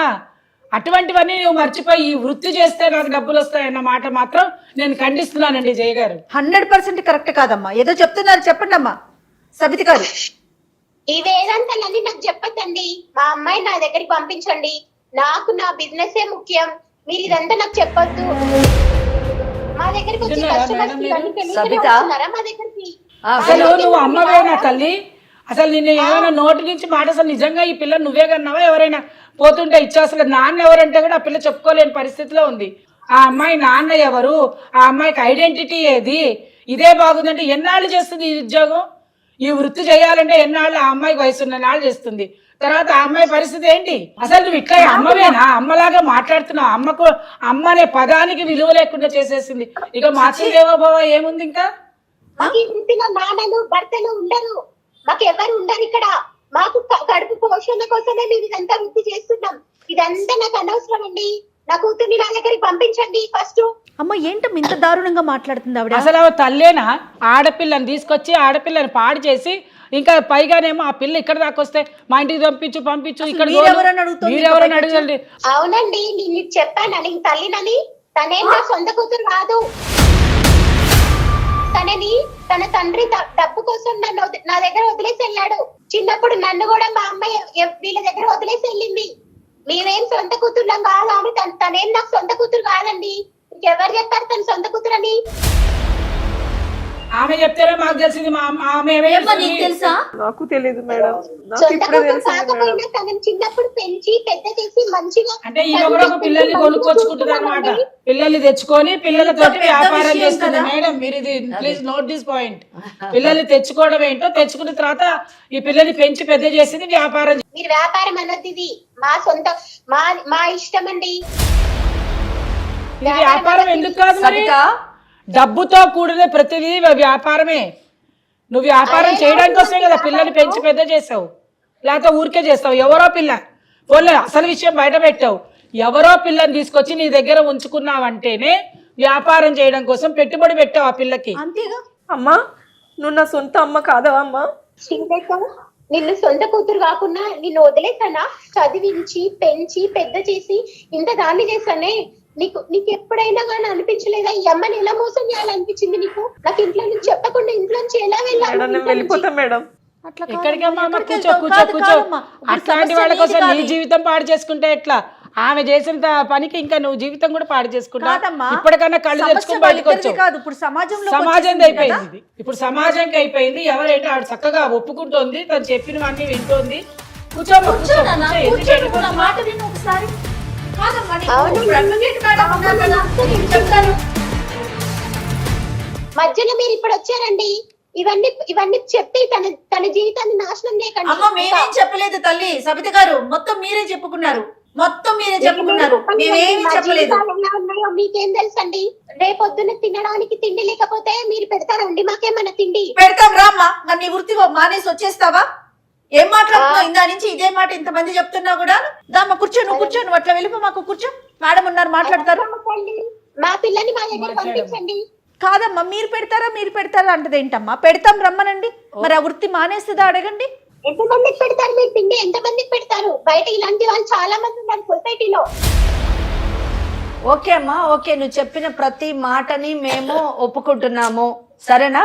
అటువంటివన్నీ నువ్వు మర్చిపోయి ఈ వృత్తి చేస్తే నాకు డబ్బులు వస్తాయన్న మాట మాత్రం నేను ఖండిస్తున్నానండి. జయ గారు 100% కరెక్ట్ కాదమ్మా. ఏదో చెప్తున్నారు, చెప్పండి అమ్మా సబిత గారు. ఈ వేదాంతాలన్నీ నాకు చెప్పొద్దండి, మా అమ్మాయి నా దగ్గరికి పంపించండి. నాకు నా బిజినెస్ ఏ ముఖ్యం, మీరు ఇదంతా నాకు చెప్పొద్దు. మా దగ్గరికి వచ్చి కస్టమర్స్ మా దగ్గరికి అసలు నువ్వు అమ్మవేనా తల్లి? అసలు నిన్ను ఏమైనా నోటి నుంచి మాట అసలు నిజంగా ఈ పిల్ల నువ్వే కన్నావా ఎవరైనా పోతుంటే ఇచ్చా? అసలు నాన్న ఎవరంటే కూడా ఆ పిల్ల చెప్పుకోలేని పరిస్థితిలో ఉంది. ఆ అమ్మాయి నాన్న ఎవరు, ఆ అమ్మాయికి ఐడెంటిటీ ఏది, ఇదే బాగుందంటే ఎన్నాళ్ళు చేస్తుంది ఈ ఉద్యోగం? ఈ వృత్తి చేయాలంటే ఎన్నాళ్ళు? ఆ అమ్మాయికి వయసు ఉన్న నాళ్ళు చేస్తుంది. తర్వాత ఆ అమ్మాయి పరిస్థితి ఏంటి? అసలు నువ్వు ఇట్లా అమ్మవేనా? అమ్మలాగా మాట్లాడుతున్నావు. అమ్మ అనే పదానికి విలువ లేకుండా చేసేసింది. ఇక మాతృదేవోభవ ఏముంది ఇంకా? మాకు ఈ వృత్తిలో నాన్నలు భర్తలు ఉండరు, మాకు ఎవరు ఉండరు ఇక్కడ. మాకు కడుపు పోషణ కోసమే మేము ఇదంతా వృత్తి చేస్తున్నాం. ఇదంతా నాకు అనవసరం అండి. నా కూతుర్ని నా దగ్గరికి పంపించండి ఫస్ట్. అమ్మ ఏంటమ్మా ఇంత దారుణంగా మాట్లాడుతుంది ఆవిడ? అసలు తల్లేనా? ఆడపిల్లని తీసుకొచ్చి ఆడపిల్లని పాడు చేసి ఇంకా పైగానేమో ఆ పిల్ల ఇక్కడ దాకా వస్తే మా ఇంటికి పంపించు ఇక్కడ మీరెవరని అడగండి. అవునండి, నేను చెప్పానని తల్లినని. తనేం నా సొంత కూతురు కాదు. తనని తన తండ్రి డబ్బు కోసం నన్ను నా దగ్గర వదిలేసి వెళ్ళాడు. చిన్నప్పుడు నన్ను కూడా మా అమ్మాయి వీళ్ళ దగ్గర వదిలేసి వెళ్ళింది. మేమేం సొంత కూతుర్లం కాదు అని. తనేం నాకు సొంత కూతురు కాదండి. ఎవరు చెప్పారు తన సొంత కూతురు అని? ఆమె చెప్తేనే మాకు తెలిసింది. తెలుసా? నాకు తెలియదు మేడం, నాకు సొంత ఇప్పుడే కూతురు తెలిసింది మేడం. కాకపోయినా తనని చిన్నప్పుడు పెంచి పెద్ద చేసి మంచిగా అంటే ఈమె కూడా ఒక పిల్లల్ని కొనుక్కొచ్చుకుంటుంది అనమాట. పిల్లల్ని తెచ్చుకొని పిల్లలతోటి వ్యాపారం చేస్తుంది. మేడం మీరు ఇది ప్లీజ్ నోట్ దిస్ పాయింట్. పిల్లల్ని తెచ్చుకోవడం ఏంటో, తెచ్చుకున్న తర్వాత ఈ పిల్లల్ని పెంచి పెద్ద చేసింది వ్యాపారం. మీరు వ్యాపారం అన్నది ఇది మా సొంత మా ఇష్టం అండి. ఇది వ్యాపారం ఎందుకు కాదు మరి? డబ్బుతో కూడిన ప్రతిదీ వ్యాపారమే. నువ్వు వ్యాపారం చేయడానికి వస్తే కదా పిల్లల్ని పెంచి పెద్ద చేసావు, లేకపోతే ఊరికే చేస్తావు. ఎవరో పిల్ల పోలే అసలు విషయం బయట పెట్టావు. ఎవరో పిల్లని తీసుకొచ్చి నీ దగ్గర ఉంచుకున్నావంటేనే వ్యాపారం చేయడం కోసం పెట్టుబడి పెట్టావు ఆ పిల్లకి. అంతేగా అమ్మా, నువ్వు నా సొంత అమ్మ కాదవా అమ్మా? నిన్ను సొంత కూతురు కాకుండా నిన్ను వదిలేసానా? చదివించి పెంచి పెద్ద చేసి ఇంత దాన్ని చేశానే. నీకు ఎప్పుడైనా కానీ అనిపించలేదా ఈ అమ్మని ఎలా మోసం చేయాలనిపించింది నీకు? నాకు ఇంట్లో నుంచి చెప్పకుండా ఇంట్లో నుంచి ఎలా వెళ్ళిపోతా మేడం. ఎక్కడికమ్మా? కూర్చో కూర్చో కూర్చో. అట్లాంటి వాళ్ళ కోసం నీ జీవితం పాడు చేసుకుంటే ఎట్లా? ఆమె చేసిన పనికి ఇంకా నువ్వు జీవితం కూడా పాడు చేసుకుంటావు. ఇప్పటికన్నా కళ్ళు తెచ్చుకుని బయటకు వచ్చావు. సమాజం అయిపోయింది ఇది. ఇప్పుడు సమాజంకి అయిపోయింది. ఎవరైతే ఆవిడ చక్కగా ఒప్పుకుంటోంది, తను చెప్పినవన్నీ వింటోంది. కూర్చోమ్మా మధ్యలో మీరు ఇప్పుడు వచ్చారండి. ఇవన్నీ చెప్పి తన జీవితాన్ని నాశనం చేయకండి. అమ్మ మేమేం చెప్పలేదు తల్లి. సబిత గారు మొత్తం మీరే చెప్పుకున్నారు. మేమేమి చెప్పలేదు. మీకేం తెలుసండి? రేపొద్దున తినడానికి తిండి లేకపోతే మీరు పెడతారండి మాకేమన్నా తిండి? పెడతాం రామ్మా. మరి నీ వృత్తి మానేసి వచ్చేస్తావా? ఏం మాట్లాడుతున్నావు? ఇందా నుంచి ఇదే మాట ఇంతమంది చెప్తున్నా కూడా. దామ్మా కూర్చో, నువ్వు కూర్చో. నువ్వు అట్లా వెళ్ళిపో, మాకు కూర్చో. మేడం ఉన్నారు, మాట్లాడతారు. మా పిల్లని మా దగ్గర పంపించండి. కాదమ్మా, మీరు పెడతారా అంటది ఏంటమ్మా? పెడతాం రమ్మనండి. మరి ఆ వృత్తి మానేస్తుందా అడగండి. ఎంతమందికి పెడతారు మీరు తిండి? ఎంతమందికి పెడతారు? బయట ఇలాంటి వాళ్ళు చాలా మంది ఉన్నారు సొసైటీలో. ఓకే అమ్మా, ఓకే. నువ్వు చెప్పిన ప్రతి మాటని మేము ఒప్పుకుంటున్నాము, సరేనా?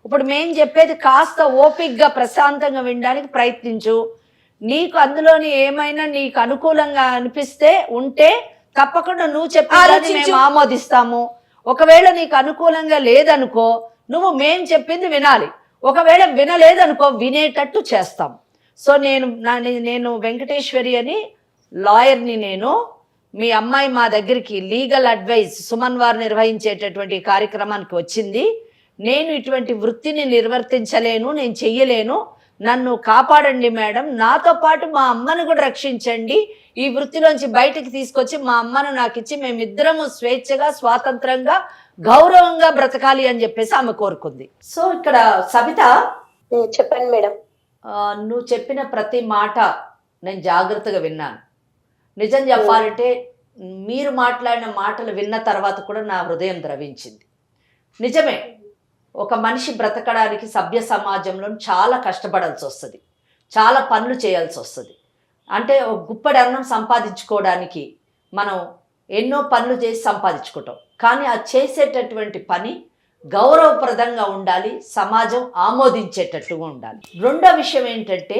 ఇప్పుడు మేము చెప్పేది కాస్త ఓపిక్గా ప్రశాంతంగా వినడానికి ప్రయత్నించు. నీకు అందులోని ఏమైనా నీకు అనుకూలంగా అనిపిస్తే ఉంటే తప్పకుండా నువ్వు చెప్పేది మేము ఆమోదిస్తాము. ఒకవేళ నీకు అనుకూలంగా లేదనుకో, నువ్వు మేం చెప్పింది వినాలి. ఒకవేళ వినలేదనుకో, వినేటట్టు చేస్తాం. సో నేను వెంకటేశ్వరి అని లాయర్ని. నేను మీ అమ్మాయి మా దగ్గరికి లీగల్ అడ్వైస్ సుమన్ వారు నిర్వహించేటటువంటి కార్యక్రమానికి వచ్చింది. నేను ఇటువంటి వృత్తిని నిర్వర్తించలేను, నేను చెయ్యలేను, నన్ను కాపాడండి మేడం, నాతో పాటు మా అమ్మను కూడా రక్షించండి, ఈ వృత్తిలోంచి బయటకు తీసుకొచ్చి మా అమ్మను నాకు ఇచ్చి మేమిద్దరము స్వేచ్ఛగా స్వాతంత్రంగా గౌరవంగా బ్రతకాలి అని చెప్పేసి ఆమె కోరుకుంది. సో ఇక్కడ సబిత చెప్పండి మేడం. నువ్వు చెప్పిన ప్రతి మాట నేను జాగ్రత్తగా విన్నాను. నిజం చెప్పాలంటే మీరు మాట్లాడిన మాటలు విన్న తర్వాత కూడా నా హృదయం ద్రవించింది. నిజమే, ఒక మనిషి బ్రతకడానికి సభ్య సమాజంలో చాలా కష్టపడాల్సి వస్తుంది, చాలా పనులు చేయాల్సి వస్తుంది. అంటే ఒక గుప్పడి అన్నం సంపాదించుకోవడానికి మనం ఎన్నో పనులు చేసి సంపాదించుకుంటాం. కానీ ఆ చేసేటటువంటి పని గౌరవప్రదంగా ఉండాలి, సమాజం ఆమోదించేటట్టుగా ఉండాలి. రెండో విషయం ఏంటంటే,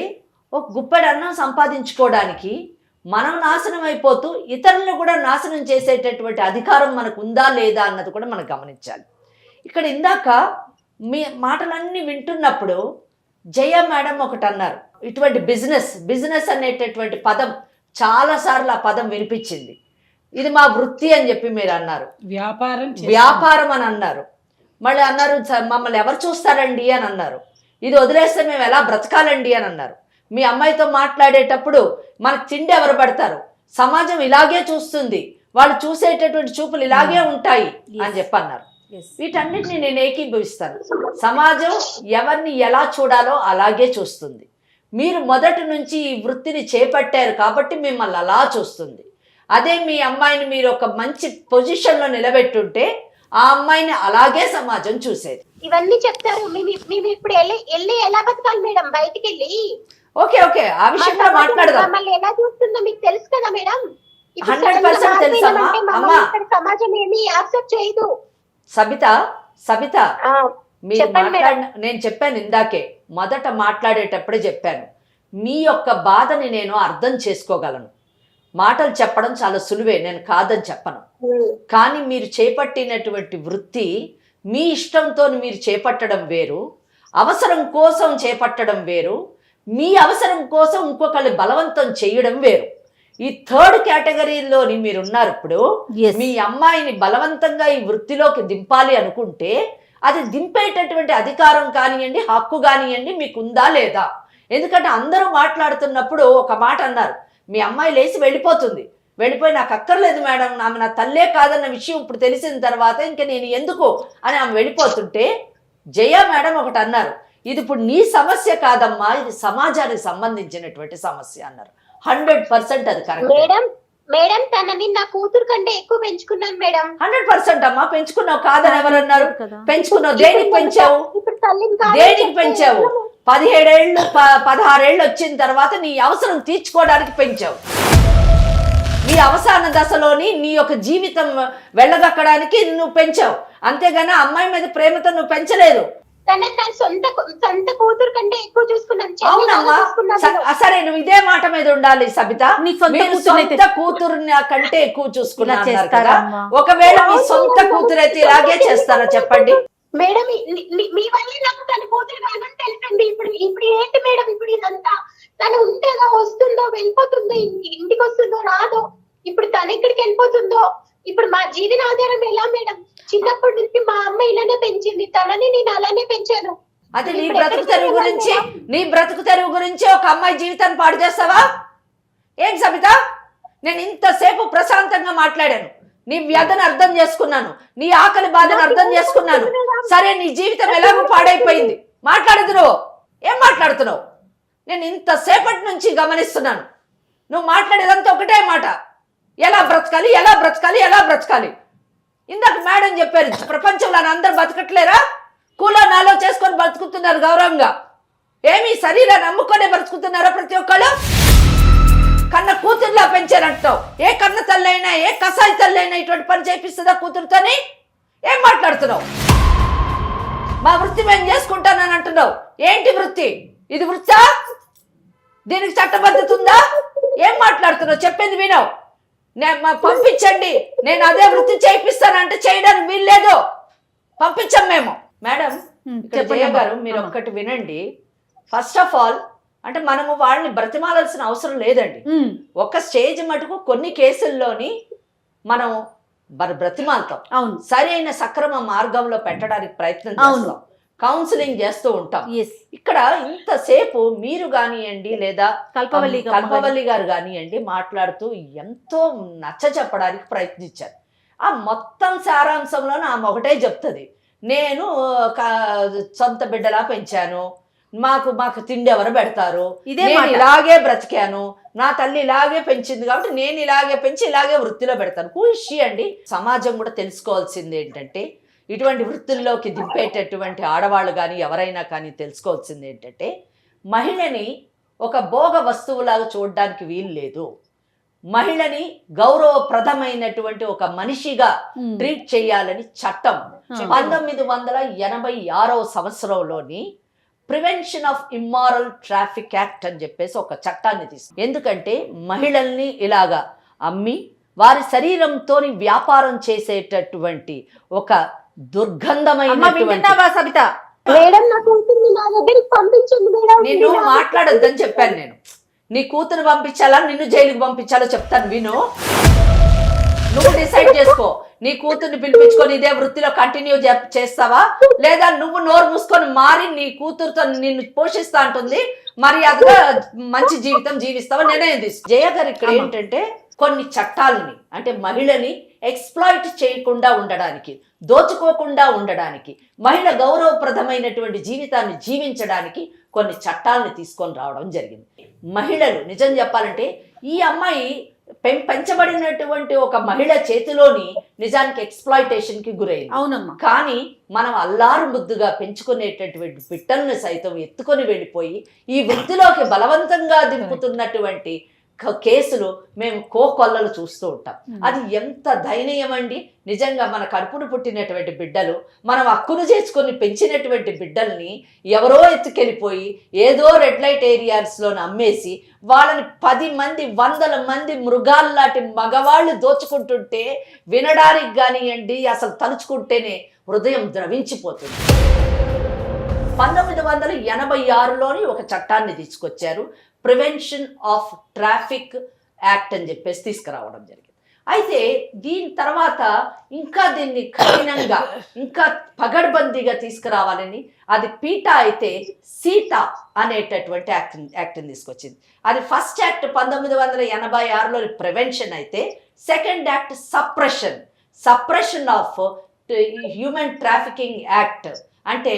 ఒక గుప్పడి అన్నం సంపాదించుకోవడానికి మనం నాశనం అయిపోతూ ఇతరులను కూడా నాశనం చేసేటటువంటి అధికారం మనకు ఉందా లేదా అన్నది కూడా మనం గమనించాలి. ఇక్కడ ఇందాక మీ మాటలన్నీ వింటున్నప్పుడు జయ మేడం ఒకటి అన్నారు, ఇటువంటి బిజినెస్ అనేటటువంటి పదం చాలాసార్లు ఆ పదం వినిపించింది. ఇది మా వృత్తి అని చెప్పి మీరు అన్నారు, వ్యాపారం అని అన్నారు. మళ్ళీ అన్నారు మమ్మల్ని ఎవరు చూస్తారండి అని అన్నారు. ఇది వదిలేస్తే మేము ఎలా బ్రతకాలండి అని అన్నారు. మీ అమ్మాయితో మాట్లాడేటప్పుడు మనకు తిండి ఎవరు పెడతారు, సమాజం ఇలాగే చూస్తుంది, వాళ్ళు చూసేటటువంటి చూపులు ఇలాగే ఉంటాయి అని చెప్పి అన్నారు. వీటన్నిటిని నేను ఏకీభవిస్తాను. సమాజం ఎవరిని ఎలా చూడాలో అలాగే చూస్తుంది. మీరు మొదటి నుంచి ఈ వృత్తిని చేపట్టారు కాబట్టి మిమ్మల్ని అలా చూస్తుంది. అదే మీ అమ్మాయిని మీరు ఒక మంచి పొజిషన్లో నిలబెట్టుంటే ఆ అమ్మాయిని అలాగే సమాజం చూసేది. ఇవన్నీ చెప్తారు. మేము ఇప్పుడు వెళ్ళి ఎలా బతకాలి మేడం బయటికి వెళ్ళి? ఓకే ఆ విషయంలో మాట్లాడదాం. మమ్మల్ని ఎలా చూస్తుందో మీకు తెలుసు కదా మేడం. 100% తెలుసమ్మా. అమ్మా సమాజం ఏమి యాక్సెప్ట్ చేయదు. సబిత మీరు నేను చెప్పాను ఇందాకే, మొదట మాట్లాడేటప్పుడే చెప్పాను, మీ యొక్క బాధని నేను అర్థం చేసుకోగలను. మాటలు చెప్పడం చాలా సులువే, నేను కాదని చెప్పను. కానీ మీరు చేపట్టినటువంటి వృత్తి మీ ఇష్టంతో మీరు చేపట్టడం వేరు, అవసరం కోసం చేపట్టడం వేరు, మీ అవసరం కోసం ఇంకొకళ్ళు బలవంతం చేయడం వేరు. ఈ థర్డ్ కేటగిరీలోని మీరున్నారు. ఇప్పుడు మీ అమ్మాయిని బలవంతంగా ఈ వృత్తిలోకి దింపాలి అనుకుంటే అది దింపేటటువంటి అధికారం కానివ్వండి, హక్కు కానివ్వండి మీకు ఉందా లేదా? ఎందుకంటే అందరూ మాట్లాడుతున్నప్పుడు ఒక మాట అన్నారు, మీ అమ్మాయి లేచి వెళ్ళిపోయి నాకు అక్కర్లేదు మేడం, ఆమె నా తల్లే కాదన్న విషయం ఇప్పుడు తెలిసిన తర్వాత ఇంకా నేను ఎందుకు అని ఆమె వెళ్ళిపోతుంటే జయ మేడం ఒకటి అన్నారు, ఇది ఇప్పుడు నీ సమస్య కాదమ్మా, ఇది సమాజానికి సంబంధించినటువంటి సమస్య అన్నారు. 100% అది కరెక్ట్ మేడం. తనని నా కూతురు కంటే ఎక్కువ పెంచుకున్నాను మేడం. 100% అమ్మా పెంచుకున్నావు, కాదని ఎవరన్నారు? పెంచుకున్నావు. దేనికి పెంచావు? 17 ఏళ్ళు 16 ఏళ్ళు వచ్చిన తర్వాత నీ అవసరం తీర్చుకోవడానికి పెంచావు. నీ అవసాన దశలోని నీ యొక్క జీవితం వెళ్ళగక్కడానికి నువ్వు పెంచావు, అంతేగాని అమ్మాయి మీద ప్రేమతో నువ్వు పెంచలేదు. సొంత కూతురు కంటే ఎక్కువ చూసుకున్నాను. అవునమ్మా, సరే నువ్వు ఇదే మాట మీద ఉండాలి సబిత. సొంత కూతురు కంటే ఎక్కువ చూసుకున్నారు కదా, ఒకవేళ మీ సొంత కూతురు అయితే ఇలాగే చేస్తారా చెప్పండి మేడం? మీ వల్లే నాకు తన కూతురు కాదని తెలుసండి. ఇప్పుడు ఏంటి మేడం? ఇప్పుడు ఇదంతా తను ఉంటేగా వస్తుందో వెళ్ళిపోతుందో, ఇంటికి వస్తుందో రాదో, ఇప్పుడు తను ఎక్కడికి వెళ్ళిపోతుందో, ఇప్పుడు మా జీవన ఆధారం ఎలా మేడం? చిన్నప్పటి నుంచి మా అమ్మ ఇలానే పెంచింది, తనని నేను అలానే పెంచాను. అదే నీ బ్రతుకు తెరువు గురించి ఒక అమ్మాయి జీవితాన్ని పాడు చేస్తావా? ఏం సబిత, నేను ఇంతసేపు ప్రశాంతంగా మాట్లాడాను, నీ వ్యధను అర్థం చేసుకున్నాను, నీ ఆకలి బాధను అర్థం చేసుకున్నాను. సరే నీ జీవితం ఎలాగో పాడైపోయింది, మాట్లాడదు నువ్వు. ఏం మాట్లాడుతున్నావు? నేను ఇంతసేపటి నుంచి గమనిస్తున్నాను, నువ్వు మాట్లాడేదంతా ఒకటే మాట, ఎలా బ్రతకాలి. ఇందాక మేడం చెప్పారు, ప్రపంచంలో అందరు బతకట్లేరా? కూలో నాలో చేసుకొని బతుకుతున్నారు గౌరవంగా. ఏమి శరీరాన్ని నమ్ముకొనే బ్రతుకుతున్నారా ప్రతి ఒక్కళ్ళు? కన్న కూతురులా పెంచారంటావు. ఏ కన్న తల్లైనా, ఏ కసాయి తల్లైనా ఇటువంటి పని చేపిస్తుందా కూతురుతోని? ఏం మాట్లాడుతున్నావు? మా వృత్తి మేము చేసుకుంటానని అంటున్నావు. ఏంటి వృత్తి? ఇది వృత్తా? దీనికి చట్టబద్ధత ఉందా? ఏం మాట్లాడుతున్నావు? చెప్పింది వినవు. పంపించండి, నేను అదే వృత్తి చేయిస్తానంటే చేయడానికి వీల్లేదు, పంపించాం మేము. మేడం జయ గారు మీరు ఒక్కటి వినండి. ఫస్ట్ ఆఫ్ ఆల్ అంటే మనము వాళ్ళని బ్రతిమాలాల్సిన అవసరం లేదండి. ఒక స్టేజ్ మటుకు కొన్ని కేసుల్లోని మనం బ్రతిమాలతాం, సరైన సక్రమ మార్గంలో పెట్టడానికి ప్రయత్నం చేస్తాం, కౌన్సిలింగ్ చేస్తూ ఉంటాం. ఇక్కడ ఇంతసేపు మీరు కానివ్వండి లేదా కల్పవల్లి గారు కానివ్వండి మాట్లాడుతూ ఎంతో నచ్చ చెప్పడానికి ప్రయత్నించారు. ఆ మొత్తం సారాంశంలో ఆమె ఒకటే చెప్తుంది, నేను సొంత బిడ్డలా పెంచాను, మాకు తిండి ఎవరు పెడతారు, నేను ఇలాగే బ్రతికాను, నా తల్లి ఇలాగే పెంచింది కాబట్టి నేను ఇలాగే పెంచి ఇలాగే వృత్తిలో పెడతాను. కూషి అండి. సమాజం కూడా తెలుసుకోవాల్సింది ఏంటంటే, ఇటువంటి వృత్తుల్లోకి దింపేటటువంటి ఆడవాళ్ళు కానీ ఎవరైనా కానీ తెలుసుకోవాల్సింది ఏంటంటే, మహిళని ఒక భోగ వస్తువులాగా చూడడానికి వీలు లేదు. మహిళని గౌరవప్రదమైనటువంటి ఒక మనిషిగా ట్రీట్ చేయాలని చట్టం 1986వ సంవత్సరంలోని prevention of immoral traffic act అని చెప్పేసి ఒక చట్టాన్ని తీసుకు. ఎందుకంటే మహిళల్ని ఇలాగా అమ్మి వారి శరీరంతో వ్యాపారం చేసేటటువంటి ఒక దుర్గంధమైనటువంటి సబిత మేడం నా కూతుర్ని నా దగ్గరికి పంపించండి నిన్ను మాట్లాడొద్దని చెప్పాను నేను. నీ కూతురు పంపించాలా నిన్ను జైలుకి పంపించాలో చెప్తాను విను. నువ్వు డిసైడ్ చేసుకో. నీ కూతుర్ని పిలిపించుకొని ఇదే వృత్తిలో కంటిన్యూ చేస్తావా, లేదా నువ్వు నోరు మూసుకొని మారి నీ కూతురుతో నిన్ను పోషిస్తా అంటుంది మర్యాదగా మంచి జీవితం జీవిస్తావా నిర్ణయం తీసుకో. జయ గారు ఇక్కడ ఏంటంటే కొన్ని చట్టాలని అంటే మహిళని ఎక్స్ప్లాయిట్ చేయకుండా ఉండడానికి, దోచుకోకుండా ఉండడానికి, మహిళ గౌరవప్రదమైనటువంటి జీవితాన్ని జీవించడానికి కొన్ని చట్టాలను తీసుకొని రావడం జరిగింది. మహిళలు నిజం చెప్పాలంటే ఈ అమ్మాయి పెంచబడినటువంటి ఒక మహిళ చేతిలోని నిజానికి ఎక్స్ప్లాయిటేషన్ కి గురైంది. అవునమ్మా. కానీ మనం అల్లారు ముద్దుగా పెంచుకునేటటువంటి బిడ్డల్ని సైతం ఎత్తుకొని వెళ్ళిపోయి ఈ వృత్తిలోకి బలవంతంగా దింపుతున్నటువంటి కేసులు మేము కోకొల్లలు చూస్తూ ఉంటాం. అది ఎంత దయనీయం అండి. నిజంగా మన కడుపును పుట్టినటువంటి బిడ్డలు, మనం హక్కును చేసుకొని పెంచినటువంటి బిడ్డల్ని ఎవరో ఎత్తుకెళ్ళిపోయి ఏదో రెడ్ లైట్ ఏరియాస్లో అమ్మేసి వాళ్ళని 10 మంది 100 మంది మృగాల్లాంటి మగవాళ్ళు దోచుకుంటుంటే వినడానికి కానివ్వండి, అసలు తలుచుకుంటేనే హృదయం ద్రవించిపోతుంది. 1986లోని ఒక చట్టాన్ని తీసుకొచ్చారు, ప్రివెన్షన్ ఆఫ్ ట్రాఫిక్ యాక్ట్ అని చెప్పేసి తీసుకురావడం జరిగింది. అయితే దీని తర్వాత ఇంకా దీన్ని కఠినంగా ఇంకా పగడ్బందీగా తీసుకురావాలని అది పీటా అయితే సీటా అనేటటువంటి యాక్ట్ని తీసుకొచ్చింది. అది ఫస్ట్ యాక్ట్ 1986లో ప్రివెన్షన్ అయితే second act suppression of human trafficking act. అంటే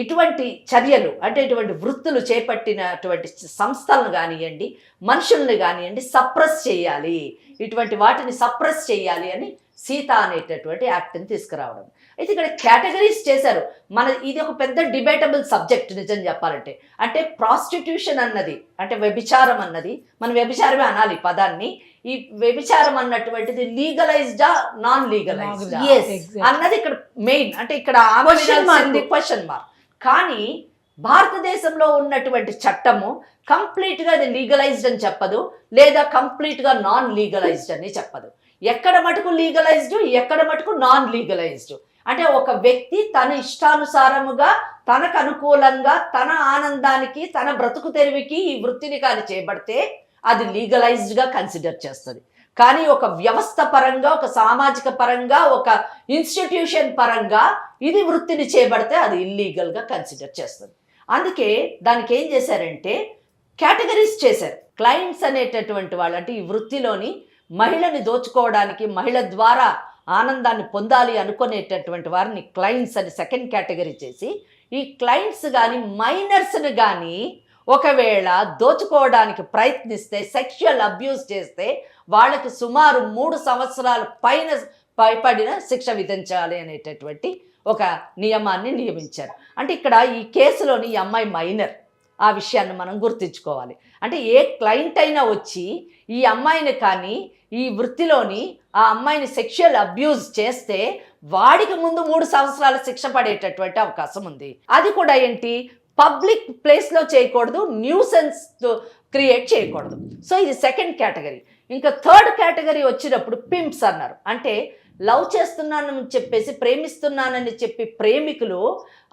ఇటువంటి చర్యలు అంటే ఇటువంటి వృత్తులు చేపట్టినటువంటి సంస్థలను కానివ్వండి, మనుషుల్ని కానివ్వండి సప్రెస్ చేయాలి, ఇటువంటి వాటిని సప్రెస్ చేయాలి అని సీతా అనేటటువంటి యాక్ట్ని తీసుకురావడం. అయితే ఇక్కడ కేటగిరీస్ చేశారు. ఇది ఒక పెద్ద డిబేటబుల్ సబ్జెక్ట్ నిజం చెప్పాలంటే. అంటే ప్రాస్టిట్యూషన్ అన్నది అంటే వ్యభిచారం అన్నది, మనం వ్యభిచారమే అనాలి పదాన్ని. ఈ వ్యభిచారం అన్నటువంటిది లీగలైజ్డా నాన్ లీగలైజ్డా అన్నది ఇక్కడ మెయిన్. అంటే ఇక్కడ క్వశ్చన్ మార్క్. కానీ భారతదేశంలో ఉన్నటువంటి చట్టము కంప్లీట్గా అది లీగలైజ్డ్ అని చెప్పదు, లేదా కంప్లీట్గా నాన్ లీగలైజ్డ్ అని చెప్పదు. ఎక్కడ మటుకు లీగలైజ్డ్, ఎక్కడ మటుకు నాన్ లీగలైజ్డ్. అంటే ఒక వ్యక్తి తన ఇష్టానుసారముగా తనకు అనుకూలంగా తన ఆనందానికి తన బ్రతుకు తెరువుకి ఈ వృత్తిని కానీ చేపడితే అది లీగలైజ్డ్గా కన్సిడర్ చేస్తుంది. కానీ ఒక వ్యవస్థ పరంగా, ఒక సామాజిక పరంగా, ఒక ఇన్స్టిట్యూషన్ పరంగా ఇది వృత్తిని చేపడితే అది ఇల్లీగల్గా కన్సిడర్ చేస్తుంది. అందుకే దానికి ఏం చేశారంటే కేటగిరీస్ చేశారు. క్లయింట్స్ అనేటటువంటి వాళ్ళు అంటే ఈ వృత్తిలోని మహిళని దోచుకోవడానికి, మహిళ ద్వారా ఆనందాన్ని పొందాలి అనుకునేటటువంటి వారిని క్లయింట్స్ అని సెకండ్ కేటగిరీ చేసి, ఈ క్లయింట్స్ కానీ మైనర్స్ని కానీ ఒకవేళ దోచుకోవడానికి ప్రయత్నిస్తే, సెక్షువల్ అబ్యూస్ చేస్తే వాళ్ళకి సుమారు 3 సంవత్సరాల పైబడిన శిక్ష విధించాలి అనేటటువంటి ఒక నియమాన్ని నియమించారు. అంటే ఇక్కడ ఈ కేసులోని ఈ అమ్మాయి మైనర్, ఆ విషయాన్ని మనం గుర్తుంచుకోవాలి. అంటే ఏ క్లయింట్ అయినా వచ్చి ఈ అమ్మాయిని కానీ ఈ వృత్తిలోని ఆ అమ్మాయిని సెక్షువల్ అబ్యూజ్ చేస్తే వాడికి ముందు 3 సంవత్సరాల శిక్ష పడేటటువంటి అవకాశం ఉంది. అది కూడా ఏంటి, పబ్లిక్ ప్లేస్లో చేయకూడదు, న్యూసెన్స్ క్రియేట్ చేయకూడదు. సో ఇది సెకండ్ కేటగిరీ. ఇంకా థర్డ్ కేటగిరీ వచ్చినప్పుడు పింప్స్ అన్నారు. అంటే లవ్ చేస్తున్నానని చెప్పేసి, ప్రేమిస్తున్నానని చెప్పి ప్రేమికులు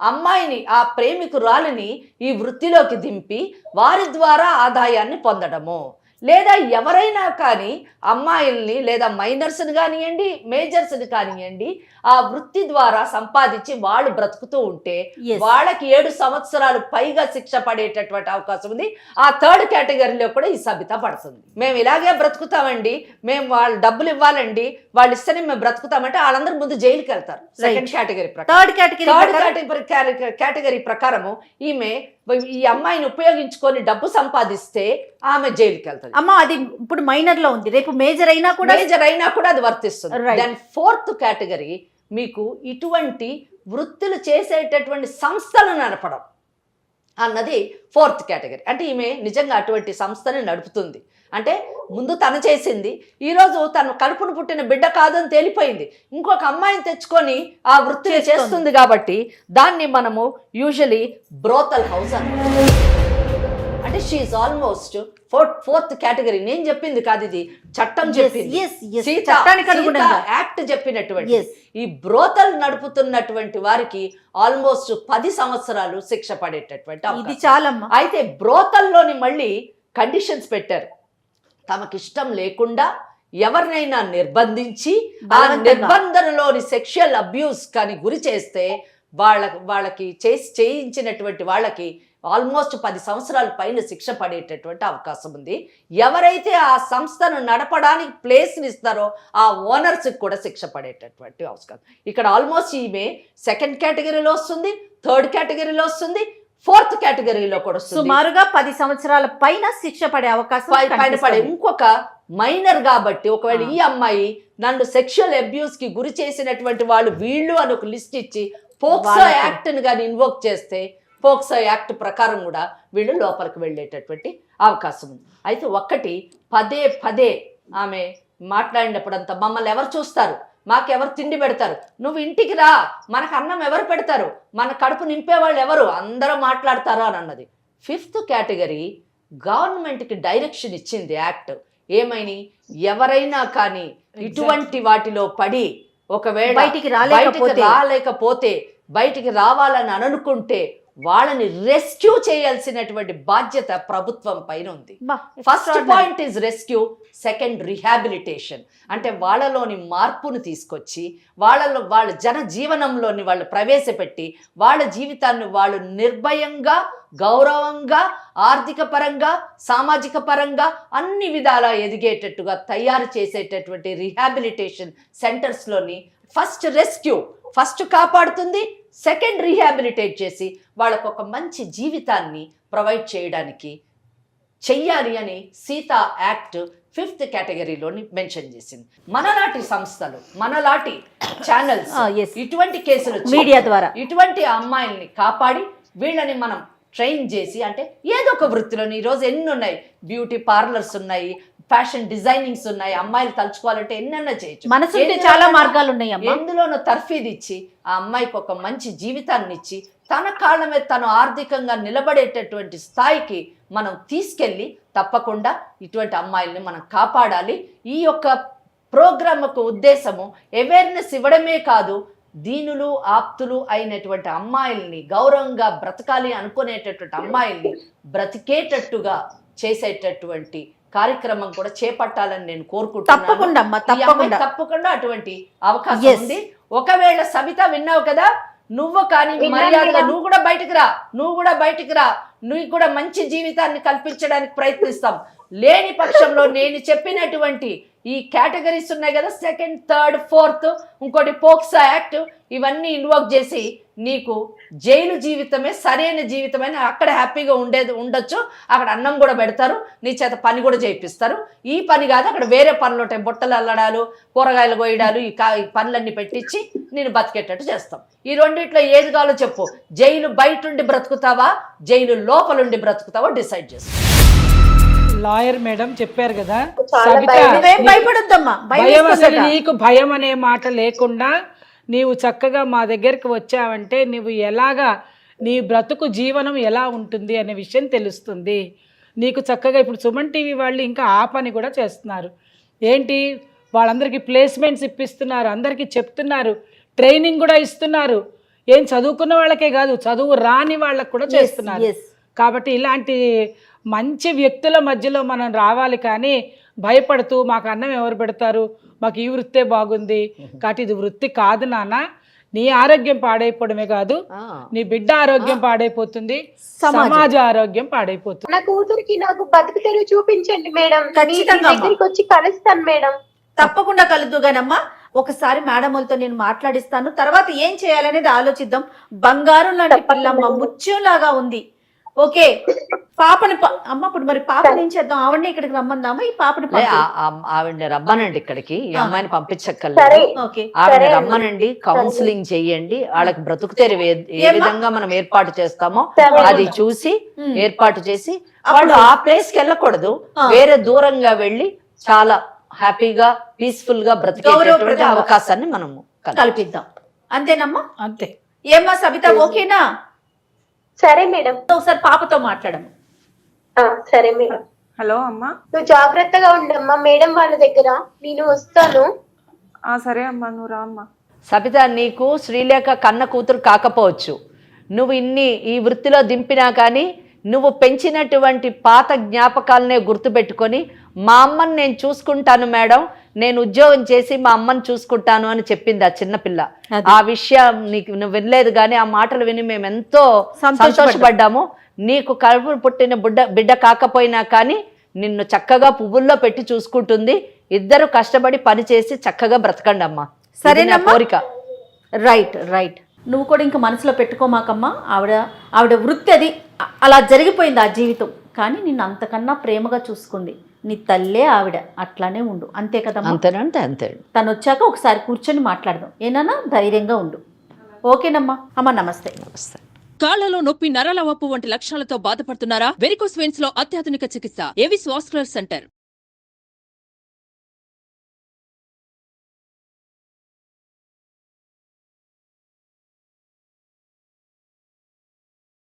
అమ్మాయిని, ఆ ప్రేమికురాలిని ఈ వృత్తిలోకి దింపి వారి ద్వారా ఆదాయాన్ని పొందడము, లేదా ఎవరైనా కానీ అమ్మాయిల్ని లేదా మైనర్స్ని కానివ్వండి, మేజర్స్ని కానివ్వండి ఆ వృత్తి ద్వారా సంపాదించి వాళ్ళు బ్రతుకుతూ ఉంటే వాళ్ళకి 7 సంవత్సరాలు పైగా శిక్ష పడేటటువంటి అవకాశం ఉంది. ఆ థర్డ్ కేటగిరీలో కూడా ఈ సబిత పడుతుంది. మేము ఇలాగే బ్రతుకుతామండి, మేము వాళ్ళు డబ్బులు ఇవ్వాలండి, వాళ్ళు ఇస్తేనే మేము బ్రతుకుతామంటే వాళ్ళందరూ ముందు జైలుకి వెళ్తారు. సెకండ్ కేటగిరీ ప్రకారం. థర్డ్ కేటగిరీ ప్రకారము ఈమె ఈ అమ్మాయిని ఉపయోగించుకొని డబ్బు సంపాదిస్తే ఆమె జైలుకి వెళ్తుంది. అమ్మ అది ఇప్పుడు మైనర్ లో ఉంది, రేపు మేజర్ అయినా కూడా అది వర్తిస్తుంది. దాని ఫోర్త్ కేటగిరీ మీకు ఇటువంటి వృత్తులు చేసేటటువంటి సంస్థలు నడపడం అన్నది ఫోర్త్ కేటగిరీ. అంటే ఈమె నిజంగా అటువంటి సంస్థని నడుపుతుంది. అంటే ముందు తను చేసింది, ఈరోజు తను కడుపును పుట్టిన బిడ్డ కాదని తేలిపోయింది, ఇంకొక అమ్మాయిని తెచ్చుకొని ఆ వృత్తిని చేస్తుంది. కాబట్టి దాన్ని మనము యూజువలీ బ్రోతల్ హౌస్ అంటాం. అంటే షీఈ్ ఆల్మోస్ట్ ఫోర్త్ కేటగిరీ. నేను చెప్పింది కాదు, ఇది చట్టం చెప్పింది. yes, yes. చట్టానికి అనుగుణంగా. యాక్ట్ చెప్పినటువంటి Yes. ఈ బ్రోతల్ నడుపుతున్నటువంటి వారికి ఆల్మోస్ట్ 10 సంవత్సరాలు శిక్ష పడేటటువంటి ఇది అవకాశం. చాలమ్మా. అయితే బ్రోతల్లోని మళ్ళీ కండిషన్స్ పెట్టారు. తమకిష్టం లేకుండా ఎవరినైనా నిర్బంధించి ఆ బలవంతంగా. నిర్బంధనలోని సెక్షువల్ అబ్యూస్ కానీ గురి చేస్తే వాళ్ళకి చేయించినటువంటి వాళ్ళకి ఆల్మోస్ట్ 10 సంవత్సరాల పైన శిక్ష పడేటటువంటి అవకాశం ఉంది. ఎవరైతే ఆ సంస్థను నడపడానికి ప్లేస్ని ఇస్తారో ఆ ఓనర్స్కి కూడా శిక్ష పడేటటువంటి అవకాశం. ఇక్కడ ఆల్మోస్ట్ ఈమె 2nd కేటగిరీలో వస్తుంది, 3rd కేటగిరీలో వస్తుంది, 4th కేటగిరీలో కూడా వస్తుంది. సుమారుగా 10 సంవత్సరాల పైన శిక్ష పడే అవకాశం పైన పడే కనిపిస్తుంది. ఇంకొక మైనర్ కాబట్టి ఒకవేళ ఈ అమ్మాయి నన్ను సెక్షువల్ అబ్యూస్ కి గురి చేసినటువంటి వాళ్ళు వీళ్ళు అని ఒక లిస్ట్ ఇచ్చి పోక్సో యాక్ట్ ని కానీ ఇన్వోక్ చేస్తే పోక్సో యాక్ట్ ప్రకారం కూడా వీళ్ళు లోపలికి వెళ్ళేటటువంటి అవకాశం ఉంది. అయితే ఒక్కటి పదే ఆమె మాట్లాడినప్పుడంతా మమ్మల్ని ఎవరు చూస్తారు, మాకెవరు తిండి పెడతారు, నువ్వు ఇంటికి రా, మనకు అన్నం ఎవరు పెడతారు, మన కడుపు నింపేవాళ్ళు ఎవరు, అందరూ మాట్లాడతారు అని అన్నది. 5th కేటగిరీ గవర్నమెంట్కి డైరెక్షన్ ఇచ్చింది యాక్ట్. ఏమైనా ఎవరైనా కానీ ఇటువంటి వాటిలో పడి ఒకవేళ బయటికి రాలేకపోతే బయటికి రావాలని అనుకుంటే వాళ్ళని రెస్క్యూ చేయాల్సినటువంటి బాధ్యత ప్రభుత్వం పైన ఉంది. First point is rescue, second rehabilitation. అంటే వాళ్ళలోని మార్పును తీసుకొచ్చి వాళ్ళ జీవనంలోని వాళ్ళు ప్రవేశపెట్టి వాళ్ళ జీవితాన్ని వాళ్ళు నిర్భయంగా, గౌరవంగా, ఆర్థిక పరంగా, సామాజిక పరంగా అన్ని విధాలా ఎదిగేటట్టుగా తయారు చేసేటటువంటి రిహాబిలిటేషన్ సెంటర్స్లోని ఫస్ట్ రెస్క్యూ, ఫస్ట్ కాపాడుతుంది, సెకండ్ రీహాబిలిటేట్ చేసి వాళ్ళకు ఒక మంచి జీవితాన్ని ప్రొవైడ్ చేయడానికి చెయ్యాలి అని సీతా యాక్ట్ 5th కేటగిరీలోని మెన్షన్ చేసింది. మనలాంటి సంస్థలు, మనలాంటి ఛానల్స్ ఇటువంటి కేసులు మీడియా ద్వారా ఇటువంటి అమ్మాయిల్ని కాపాడి వీళ్ళని మనం ట్రైన్ చేసి, అంటే ఏదో ఒక వృత్తిలోని ఈరోజు ఎన్ని ఉన్నాయి, బ్యూటీ పార్లర్స్ ఉన్నాయి, ఫ్యాషన్ డిజైనింగ్స్ ఉన్నాయి, అమ్మాయిలు తలుచుకోవాలంటే ఎన్నెన్న చేయొచ్చు. మనసుంటే చాలా మార్గాలు ఉన్నాయి. ఎందులోనూ తర్ఫీదు ఇచ్చి ఆ అమ్మాయికి ఒక మంచి జీవితాన్ని ఇచ్చి తన కాళ్ళ మీద తను ఆర్థికంగా నిలబడేటటువంటి స్థాయికి మనం తీసుకెళ్ళి తప్పకుండా ఇటువంటి అమ్మాయిల్ని మనం కాపాడాలి. ఈ యొక్క ప్రోగ్రామ్కు ఉద్దేశము అవేర్నెస్ ఇవ్వడమే కాదు, దీనులు ఆప్తులు అయినటువంటి అమ్మాయిల్ని, గౌరవంగా బ్రతకాలి అనుకునేటటువంటి అమ్మాయిల్ని బ్రతికేటట్టుగా చేసేటటువంటి కార్యక్రమం కూడా చేపట్టాలని నేను కోరుకుంటున్నాను. తప్పకుండా అటువంటి అవకాశం ఉంది. ఒకవేళ సవిత విన్నావు కదా, నువ్వు కానీ మర్యాదగా నువ్వు కూడా బయటికి రా, నువ్వు కూడా మంచి జీవితాన్ని కల్పించడానికి ప్రయత్నిస్తాం. లేని పక్షంలో నేను చెప్పినటువంటి ఈ కేటగిరీస్ ఉన్నాయి కదా, 2nd, 3rd, 4th, ఇంకోటి పోక్సో యాక్ట్, ఇవన్నీ ఇన్వోక్ చేసి నీకు జైలు జీవితమే సరైన జీవితమే, అక్కడ హ్యాపీగా ఉండొచ్చు, అక్కడ అన్నం కూడా పెడతారు, నీ చేత పని కూడా చేయిస్తారు. ఈ పని కాదు, అక్కడ వేరే పనులు ఉంటాయి, బుట్టలు అల్లడాలు, కూరగాయలు కోయడాలు, ఈ పనులన్నీ పెట్టించి నేను బతికేటట్టు చేస్తాం. ఈ రెండిట్లో ఏది కావాలో చెప్పు, జైలు బయట ఉండి బ్రతుకుతావా, జైలు లోపలుండి బ్రతుకుతావా డిసైడ్ చేస్తా. లాయర్ మేడం చెప్పారు కదా, భయం అసలు నీకు భయం అనే మాట లేకుండా నీవు చక్కగా మా దగ్గరికి వచ్చావంటే నువ్వు ఎలాగా నీ బ్రతుకు జీవనం ఎలా ఉంటుంది అనే విషయం తెలుస్తుంది నీకు. చక్కగా ఇప్పుడు సుమన్ టీవీ వాళ్ళు ఇంకా ఆ పని కూడా చేస్తున్నారు. ఏంటి, వాళ్ళందరికీ ప్లేస్మెంట్స్ ఇప్పిస్తున్నారు, అందరికీ చెప్తున్నారు, ట్రైనింగ్ కూడా ఇస్తున్నారు. ఏం చదువుకున్న వాళ్ళకే కాదు, చదువు రాని వాళ్ళకు కూడా చేస్తున్నారు. కాబట్టి ఇలాంటి మంచి వ్యక్తుల మధ్యలో మనం రావాలి, కానీ భయపడుతూ మాకు అన్నం ఎవరు పెడతారు, మాకు ఈ వృత్తే బాగుంది, కాబట్టి ఇది వృత్తి కాదు నాన్న. నీ ఆరోగ్యం పాడైపోవడమే కాదు, నీ బిడ్డ ఆరోగ్యం పాడైపోతుంది, సమాజ ఆరోగ్యం పాడైపోతుంది. నా కూతురికి నాకు బతుకు తెరువు చూపించండి మేడం, దగ్గరికి వచ్చి కలుస్తాను మేడం. తప్పకుండా కలుద్దుగానమ్మా. ఒకసారి మేడం వాళ్ళతో నేను మాట్లాడిస్తాను, తర్వాత ఏం చేయాలనేది ఆలోచిద్దాం. బంగారం లాంటి పిల్లమ్మ, ముత్యంలాగా ఉంది. ఓకే, పాపని అమ్మ ఇప్పుడు మరి పాపని ఏం చేద్దాం, ఆవిడని ఇక్కడికి రమ్మందామా? ఈ పాపని ఆవిడని రమ్మనండి ఇక్కడికి, ఈ అమ్మాయిని పంపించక్కర్లేదు, ఆవిడని రమ్మనండి, కౌన్సిలింగ్ చెయ్యండి, వాళ్ళకి బ్రతుకు తెరువు ఏ విధంగా మనం ఏర్పాటు చేస్తామో అది చూసి ఏర్పాటు చేసి వాళ్ళు ఆ ప్లేస్ కి వెళ్ళకూడదు, వేరే దూరంగా వెళ్ళి చాలా హ్యాపీగా పీస్ఫుల్ గా బ్రతికే అవకాశాన్ని మనము కల్పిద్దాం. అంతేనమ్మా? అంతే. ఏమ్మా సబిత, ఓకేనా? సరే మేడం. ఒకసారి పాపతో మాట్లాడము. సరే మేడం. హలో అమ్మా. నువ్వు జాగ్రత్తగా ఉండమ్మా మేడం వాళ్ళ దగ్గర, నేను వస్తాను. సరే అమ్మా, నువ్వు రా అమ్మా. సబిత, నీకు శ్రీలేఖ కన్న కూతురు కాకపోవచ్చు, నువ్వు ఈ వృత్తిలో దింపినా కానీ నువ్వు పెంచినటువంటి పాత జ్ఞాపకాలనే గుర్తుపెట్టుకొని మా అమ్మని నేను చూసుకుంటాను మేడం, నేను ఉద్యోగం చేసి మా అమ్మని చూసుకుంటాను అని చెప్పింది ఆ చిన్నపిల్ల. ఆ విషయం నువ్వు వినలేదు, కానీ ఆ మాటలు విని మేము ఎంతో సంతోషపడ్డాము. నీకు కడుపు పుట్టిన బిడ్డ కాకపోయినా కానీ నిన్ను చక్కగా పువ్వుల్లో పెట్టి చూసుకుంటుంది. ఇద్దరు కష్టపడి పని చేసి చక్కగా బ్రతకండి అమ్మా. సరేనా కోరిక. Right right. నువ్వు కూడా ఇంకా మనసులో పెట్టుకోమాకమ్మా. ఆవిడ వృత్తి అది, అలా జరిగిపోయింది ఆ జీవితం. కానీ నిన్ను అంతకన్నా ప్రేమగా చూసుకుంది నీ తల్లే ఆవిడ. అట్లానే ఉండు, అంతే కదమ్మా? అంతేనంటే అంతే. తను వచ్చాక ఒకసారి కూర్చొని మాట్లాడదాం, ఏనా? ధైర్యంగా ఉండు. ఓకేనమ్మా. అమ్మ నమస్తే. నమస్తే. కాళ్లలో నొప్పి, నరాల వాపు వంటి లక్షణాలతో బాధపడుతున్నారా? వెరికోస్ వెయిన్స్ లో అత్యాధునిక చికిత్స ఏవిస్ వాస్కులర్ సెంటర్.